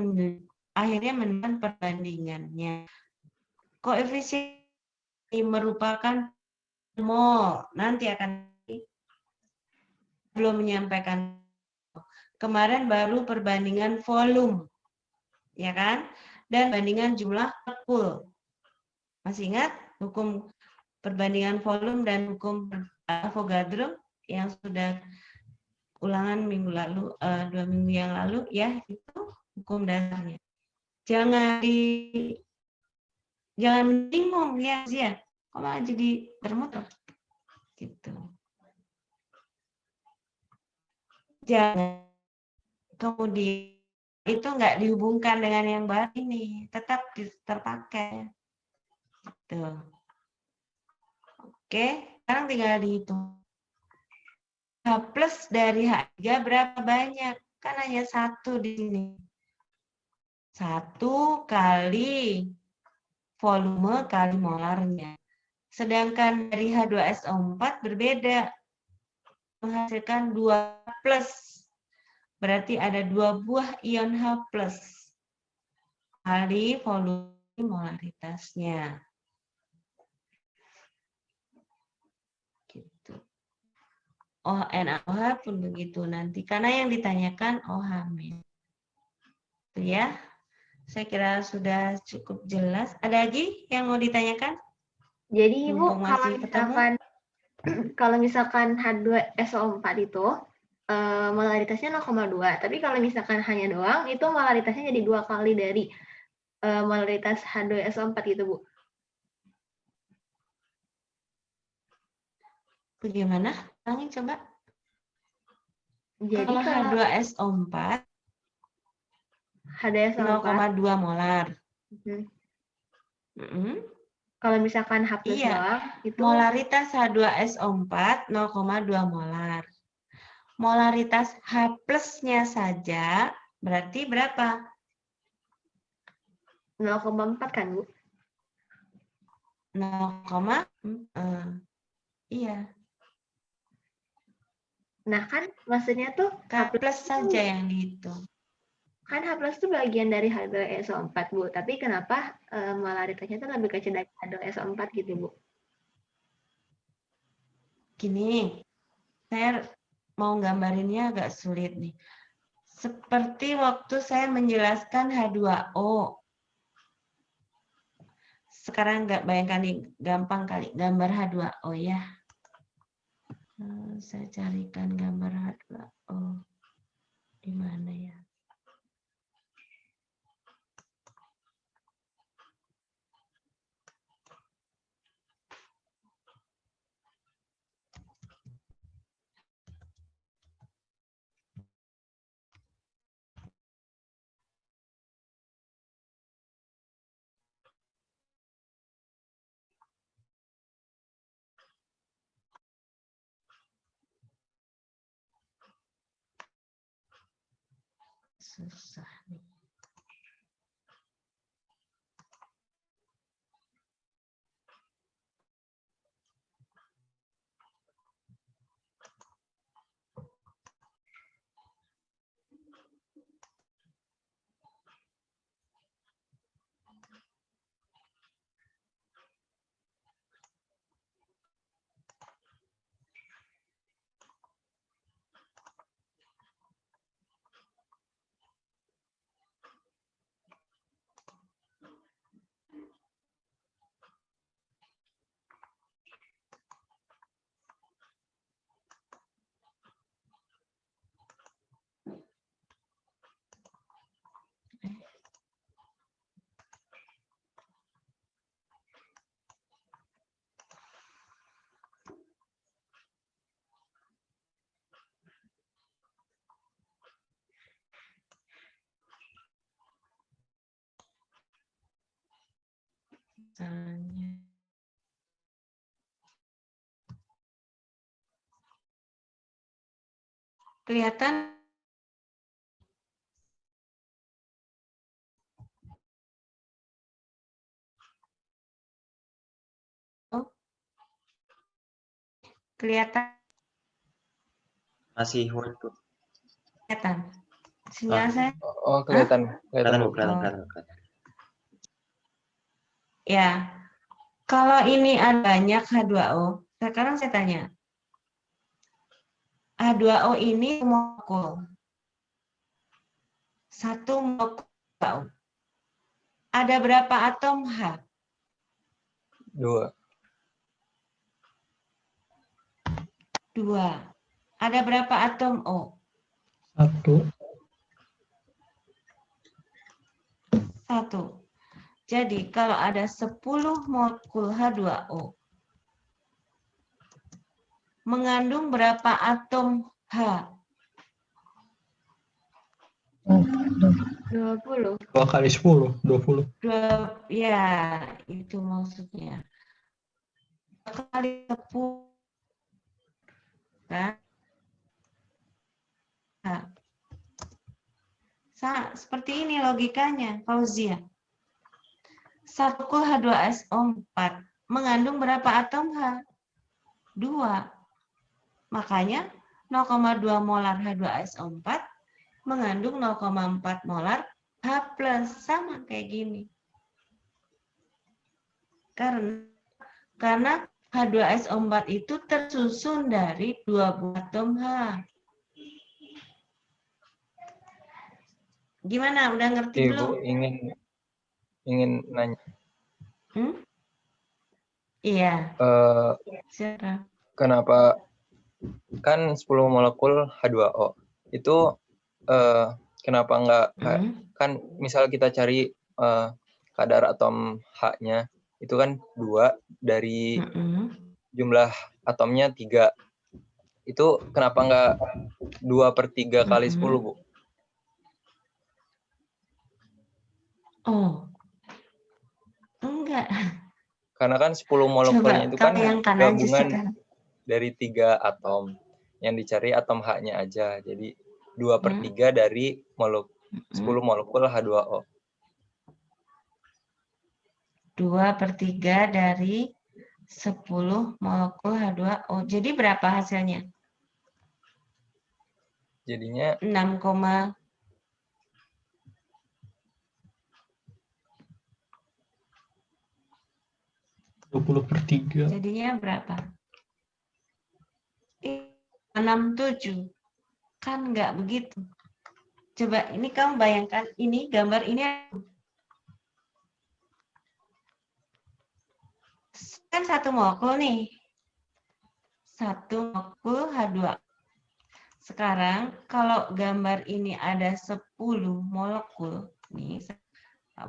akhirnya menentukan perbandingannya. Koefisien ini merupakan mol. Nanti akan belum menyampaikan. Kemarin baru perbandingan volume, ya kan? Dan perbandingan jumlah molekul. Masih ingat hukum perbandingan volume dan hukum Avogadro yang sudah ulangan minggu lalu, 2 minggu yang lalu, ya itu hukum dasarnya. Jangan bingung ya, Zia. Kok malah jadi bermuter? Gitu. Jangan kemudian itu nggak dihubungkan dengan yang baru ini, tetap terpakai. Gitu. Oke, sekarang tinggal dihitung. H plus dari H3 berapa banyak? Kan hanya 1 di sini. 1 kali volume kali molarnya. Sedangkan dari H2SO4 berbeda. Menghasilkan 2 plus. Berarti ada 2 buah ion H plus. Kali volume molaritasnya. Gitu. Oh, NaOH pun begitu nanti. Karena yang ditanyakan OH-. Itu ya. Saya kira sudah cukup jelas. Ada lagi yang mau ditanyakan? Jadi Ibu, Mumpung masih ketemu. kalau misalkan H2SO4 itu molaritasnya 0,2, tapi kalau misalkan hanya doang, itu molaritasnya jadi 2 kali dari molaritas H2SO4 gitu, Bu. Bagaimana? Ulangi coba. Jadi Kalau kalau H2SO4 H2SO4 0,2 molar. kalau misalkan H+ Iya. doang itu Molaritas H2SO4 0,2 molar. Molaritas H+-nya saja berarti berapa? 0,4 kan, Bu? 0, iya. Nah, kan maksudnya tuh H+ saja yang dihitung. kan H+ itu bagian dari H2SO4, Bu. Tapi kenapa molaritasnya itu lebih kecil dari H2SO4 gitu, Bu? Gini, saya mau gambarinnya agak sulit nih. Seperti waktu saya menjelaskan H2O. Sekarang nggak bayangkan nih, gampang kali gambar H2O ya. Saya carikan gambar H2O. Di mana ya? Susah nih. Misalnya. Kelihatan? Oh. Kelihatan? Masih white, Bu. Kelihatan. Sinyal saya? Oh, kelihatan. Kelihatan, Bu. Bu. Kelihatan. Ya. Kalau ini ada banyak H2O, sekarang saya tanya. H2O ini molekul. Satu molekul H2O. Ada berapa atom H? 2. 2. Ada berapa atom O? 1. 1. Jadi kalau ada 10 molekul H2O, mengandung berapa atom H? 20. 2 kali 10, 20. Ya, itu maksudnya. 2 kali 10. Kan? Seperti ini logikanya, Fauzia. 1 H2SO4 mengandung berapa atom H? 2. Makanya 0,2 molar H2SO4 mengandung 0,4 molar H+. Sama kayak gini. Karena H2SO4 itu tersusun dari 2 buah atom H. Gimana? Udah ngerti Ibu belum? ingin ingin nanya. Iya, Eh, siapa? kenapa kan 10 molekul H2O itu kenapa nggak kan misal kita cari kadar atom H-nya itu kan 2 dari jumlah atomnya 3. Itu kenapa nggak 2/3 kali 10, Bu? Oh, enggak. Karena kan 10 molekulnya itu kan yang kanan gabungan dari 3 atom. Yang dicari atom H-nya aja. Jadi 2/3 dari 10 molekul H2O. 2/3 dari 10 molekul H2O. Jadi berapa hasilnya? Jadinya 6, 20/3. jadinya berapa? 67. Kan nggak begitu. Coba ini kamu bayangkan, ini gambar ini kan 1 molekul nih. 1 molekul H2. Sekarang kalau gambar ini ada 10 molekul, nih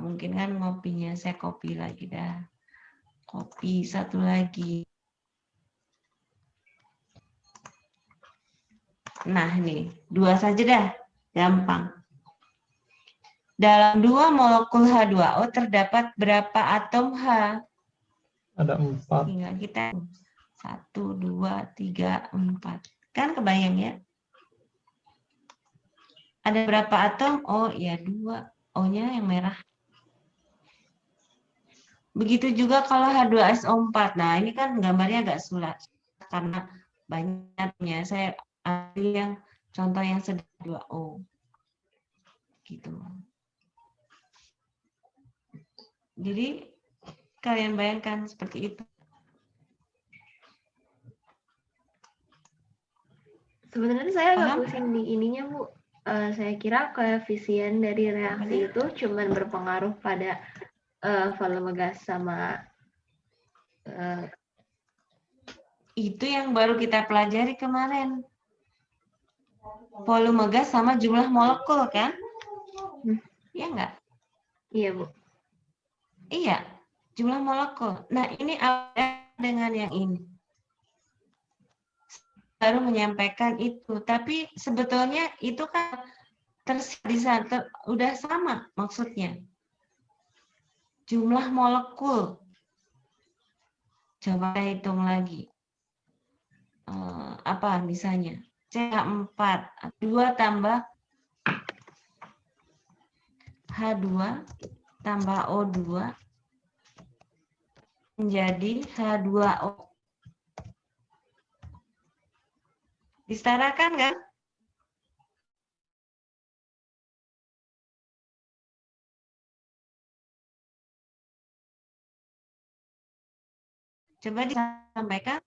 mungkin kan ngopinya saya copy lagi dah. Copy satu lagi. Nah, nih, 2 saja dah. Gampang. Dalam 2 molekul H2O terdapat berapa atom H? Ada 4. Tinggal kita 1, 2, 3, 4. Kan kebayang ya? Ada berapa atom? Oh, ya 2. O-nya yang merah. Begitu juga kalau H2SO4. Nah, ini kan gambarnya agak sulit karena banyaknya. Saya ambil yang contoh yang sederhana 2O. Gitu. Jadi kalian bayangkan seperti itu. Sebenarnya saya agak Paham? pusing di ininya, Bu. Saya kira koefisien dari reaksi itu cuma berpengaruh pada volume gas sama Itu yang baru kita pelajari kemarin. Volume gas sama jumlah molekul kan? Iya enggak? Iya, Bu. Iya, jumlah molekul. Nah, ini ada dengan yang ini. Baru menyampaikan itu, tapi sebetulnya itu kan udah sama maksudnya. Jumlah molekul. Coba kita hitung lagi. Apa misalnya? CH4, 2 tambah H2 tambah O2 menjadi H2O. Disetarakan kan? Coba disampaikan.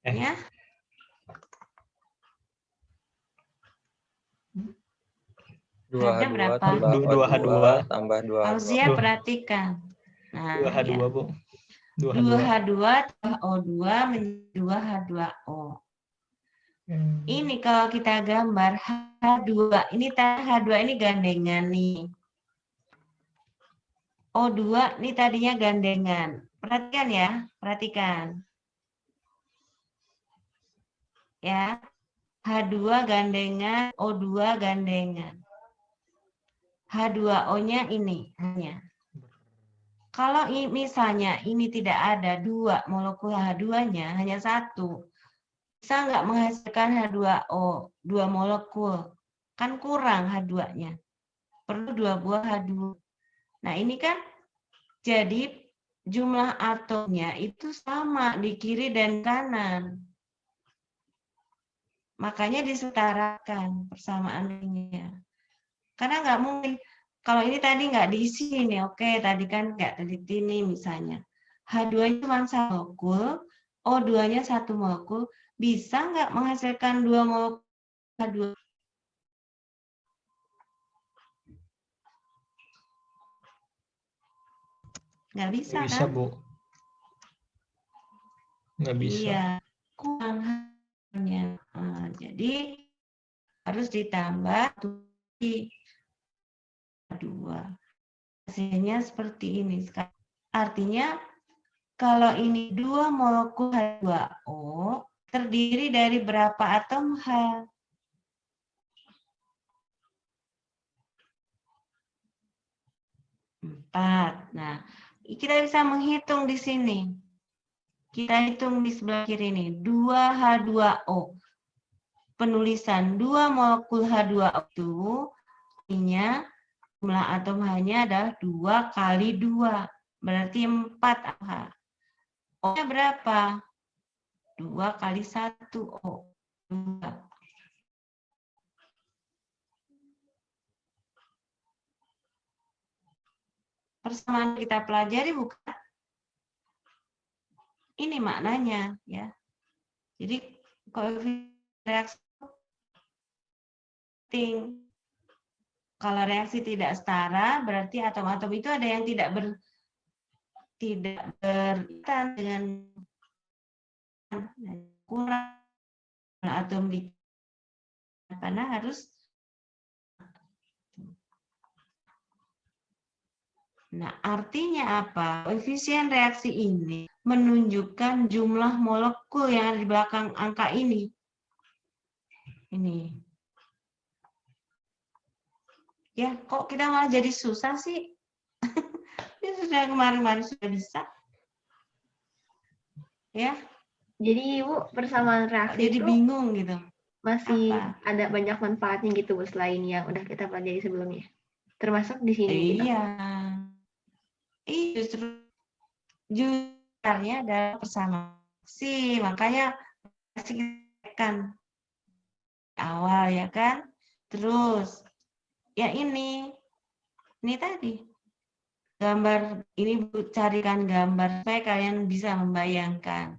Ya. Ada berapa? 2H2 tambah 2H2. Fauzia perhatikan. Nah, 2H2, ya. Bu. 2H2 tambah O2 menjadi 2H2O. Ini kalau kita gambar H2, ini H2 ini gandengan nih. O2 ini tadinya gandengan. Perhatikan ya, perhatikan. Ya. H2 gandengan, O2 gandengan. H2O-nya ini hanya. Kalau misalnya ini tidak ada 2 molekul H2-nya, hanya 1, bisa nggak menghasilkan H2O, 2 molekul? Kan kurang H2-nya. Perlu 2 buah H2. Nah, ini kan jadi jumlah atomnya itu sama di kiri dan kanan. Makanya disetarakan persamaannya. Karena nggak mungkin, kalau ini tadi nggak diisi nih, oke, tadi kan nggak teliti nih misalnya. H2-nya cuma 1 molekul, O2-nya 1 molekul, bisa nggak menghasilkan 2 molekul H2? Nggak bisa, Nggak bisa, kan? Bu. Nggak bisa. Iya, kurang H2-nya. Jadi harus ditambah 2. Hasilnya seperti ini. Artinya kalau ini 2 molekul H2O terdiri dari berapa atom H? 4. Nah, kita bisa menghitung di sini. Kita hitung di sebelah kiri ini. 2H2O. Penulisan 2 molekul H2O itu artinya jumlah atom H-nya adalah 2 kali 2. Berarti 4 H. O-nya berapa? 2 kali 1 O. 2. Persamaan kita pelajari bukan? Ini maknanya, ya. Jadi koefisien reaksi penting. Kalau reaksi tidak setara, berarti atom-atom itu ada yang tidak berkaitan dengan kurang atom di karena harus. Nah, artinya apa? Koefisien reaksi ini menunjukkan jumlah molekul yang ada di belakang angka ini. Ini. Ya, kok kita malah jadi susah sih? Ini sudah kemarin-kemarin sudah bisa. Ya. Jadi Ibu persamaan reaksi Jadi itu bingung gitu. masih Apa? ada banyak manfaatnya gitu Bu selain yang udah kita pelajari sebelumnya. Termasuk di sini gitu. Iya. Justru adalah persamaan reaksi, makanya kan awal ya kan. Terus ya ini tadi gambar ini Bu, carikan gambar supaya kalian bisa membayangkan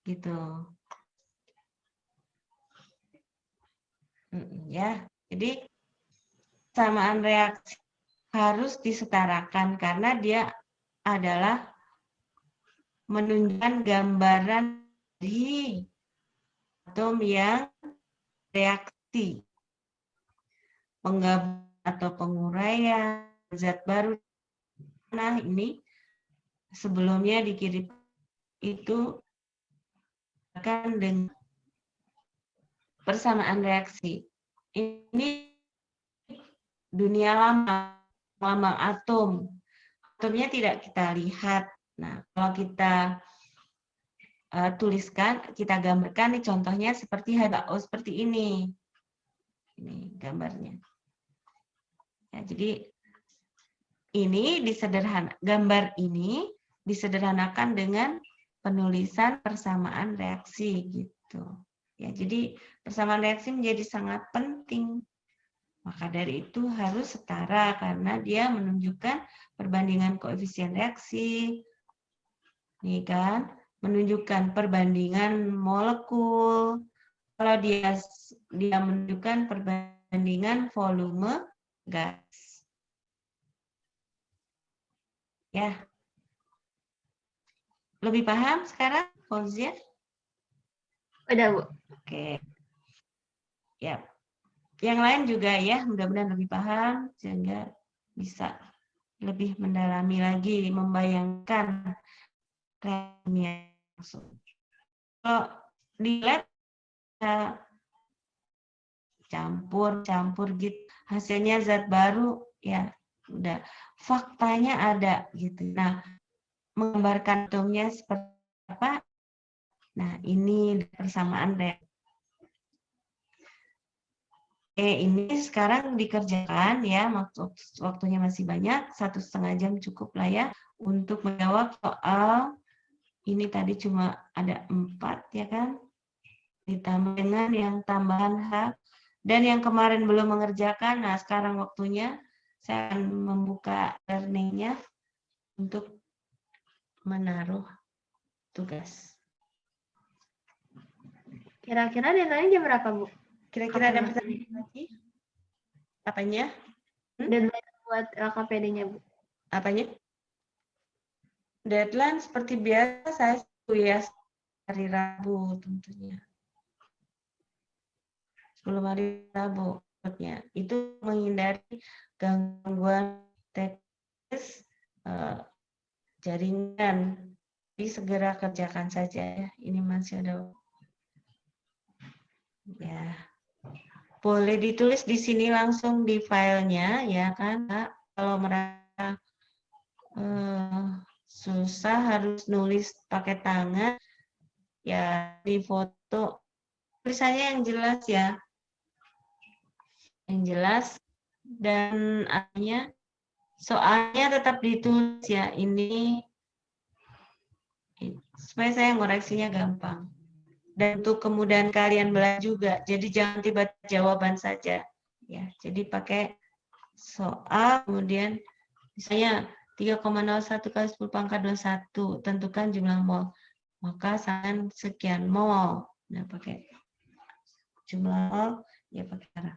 gitu. Ya, jadi persamaan reaksi harus disetarakan karena dia adalah menunjukkan gambaran di atom yang reaksi, penggabungan atau penguraian zat baru. Nah, ini sebelumnya dikirim itu akan dengan persamaan reaksi. Ini dunia lama atom. Atomnya tidak kita lihat. Nah, kalau kita tuliskan, kita gambarkan, nih contohnya seperti H2O seperti ini. Ini gambarnya. Ya, jadi gambar ini disederhanakan dengan penulisan persamaan reaksi gitu. Ya, jadi persamaan reaksi menjadi sangat penting. Maka dari itu harus setara karena dia menunjukkan perbandingan koefisien reaksi. Nih kan, menunjukkan perbandingan molekul. Kalau dia menunjukkan perbandingan volume gas. Ya. Lebih paham sekarang, Fauzia? Udah Bu. Oke. Ya. Yang lain juga ya, mudah-mudahan lebih paham sehingga bisa lebih mendalami lagi, membayangkan reaksinya langsung. Kalau di lab campur gitu, hasilnya zat baru, ya udah faktanya ada gitu. Nah, menggambarkan atomnya seperti apa? Nah, ini persamaan reaksi. Ini sekarang dikerjakan ya, waktunya masih banyak, 1,5 jam cukup lah ya untuk menjawab soal ini tadi cuma ada 4 ya kan, ditambah dengan yang tambahan H dan yang kemarin belum mengerjakan. Nah sekarang waktunya saya akan membuka learning-nya untuk menaruh tugas. Kira-kira deadline jam berapa, Bu? Kira-kira ada Kapan pertanyaan lagi? Apanya? deadline buat LKPD-nya, Bu? Apanya? Deadline seperti biasa saya kuliah hari Rabu tentunya. Sebelum hari Rabu. Itu menghindari gangguan teknis jaringan. Jadi segera kerjakan saja ya. Ini masih ada. Ya. Boleh ditulis di sini langsung di filenya ya kan, Kak? Kalau merasa susah harus nulis pakai tangan, ya di foto. Tulisannya yang jelas ya. Yang jelas dan artinya soalnya tetap ditulis ya. Ini supaya saya ngoreksinya gampang. Dan untuk kemudahan kalian belajar juga. Jadi jangan tiba-tiba jawaban saja. Ya, jadi pakai soal, kemudian misalnya 3,01 kali 10 pangkat 21, tentukan jumlah mol. Maka saran sekian mol. Nah, pakai jumlah mol, ya pakai cara.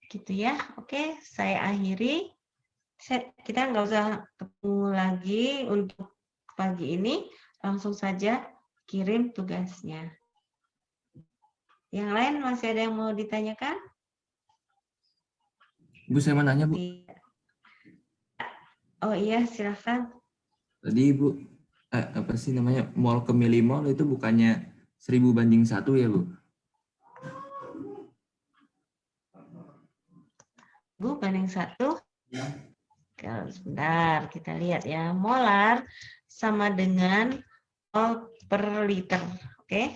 Gitu ya. Oke, saya akhiri. Kita nggak usah ketemu lagi untuk pagi ini. Langsung saja kirim tugasnya. Yang lain masih ada yang mau ditanyakan? Bu, saya mau nanya, Bu. Oh iya, silakan. Tadi Ibu, apa sih namanya, mol ke milimol itu bukannya 1000/1 ya, Bu? Bu, banding 1. Kalau sebentar, kita lihat ya. Molar sama dengan mol per liter. Oke.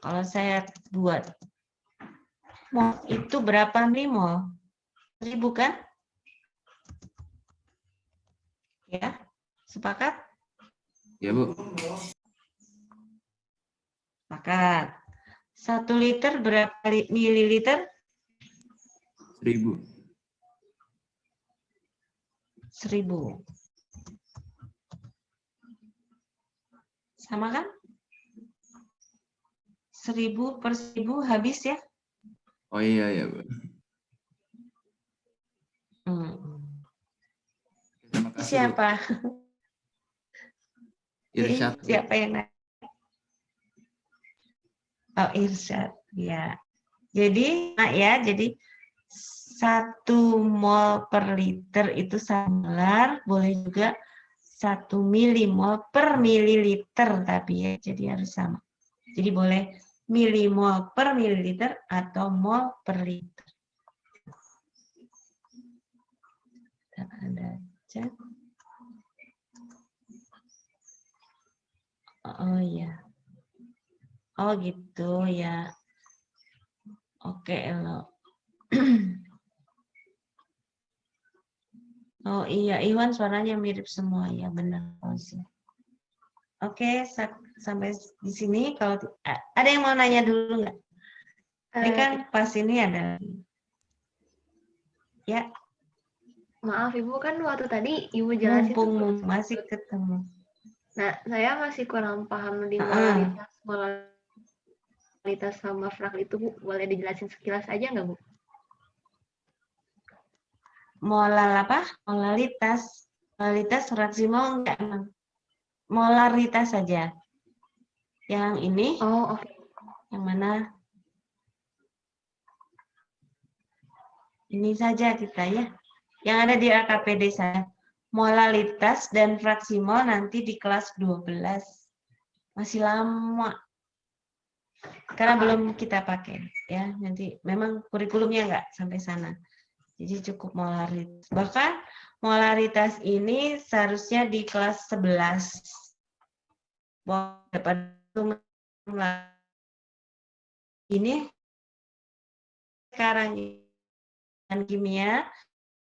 Kalau saya buat mol itu berapa milimol? 1000 kan? Ya, sepakat? Ya, Bu. Sepakat. 1 liter berapa mililiter? 1000. 1000. Sama kan? 1000 per 1000 habis ya? Oh iya, ya, Bu. Terima kasih, Siapa? Bu. Irsyad. Siapa yang nanya? Oh, Irsyad. Ya. Jadi, jadi 1 mol per liter itu 1 molar, boleh juga 1 milimol per mililiter, tapi ya, jadi harus sama. Jadi boleh milimol per mililiter atau mol per liter. Ada chat. Oh iya. Oh gitu ya. Oke, Elo. Oh iya, Iwan suaranya mirip semua ya, benar sih. Oke, sampai di sini. Kalau ada yang mau nanya dulu nggak? Tadi kan pas ini ada. Ya. Maaf Ibu, kan waktu tadi Ibu jelasin Mumpung masih ketemu. Nah, saya masih kurang paham di molaritas sama frak itu, Bu. Boleh dijelasin sekilas aja nggak, Bu? Molaritas, fraksi mol enggak emang. Molaritas saja. Yang ini. Oh, oke. Yang mana? Ini saja kita ya. Yang ada di LKPD saya. Molaritas dan fraksi mol nanti di kelas 12. Masih lama. Karena belum kita pakai ya. Nanti memang kurikulumnya enggak sampai sana. Jadi cukup molaritas. Bahkan molaritas ini seharusnya di kelas 11. Ini sekarang kimia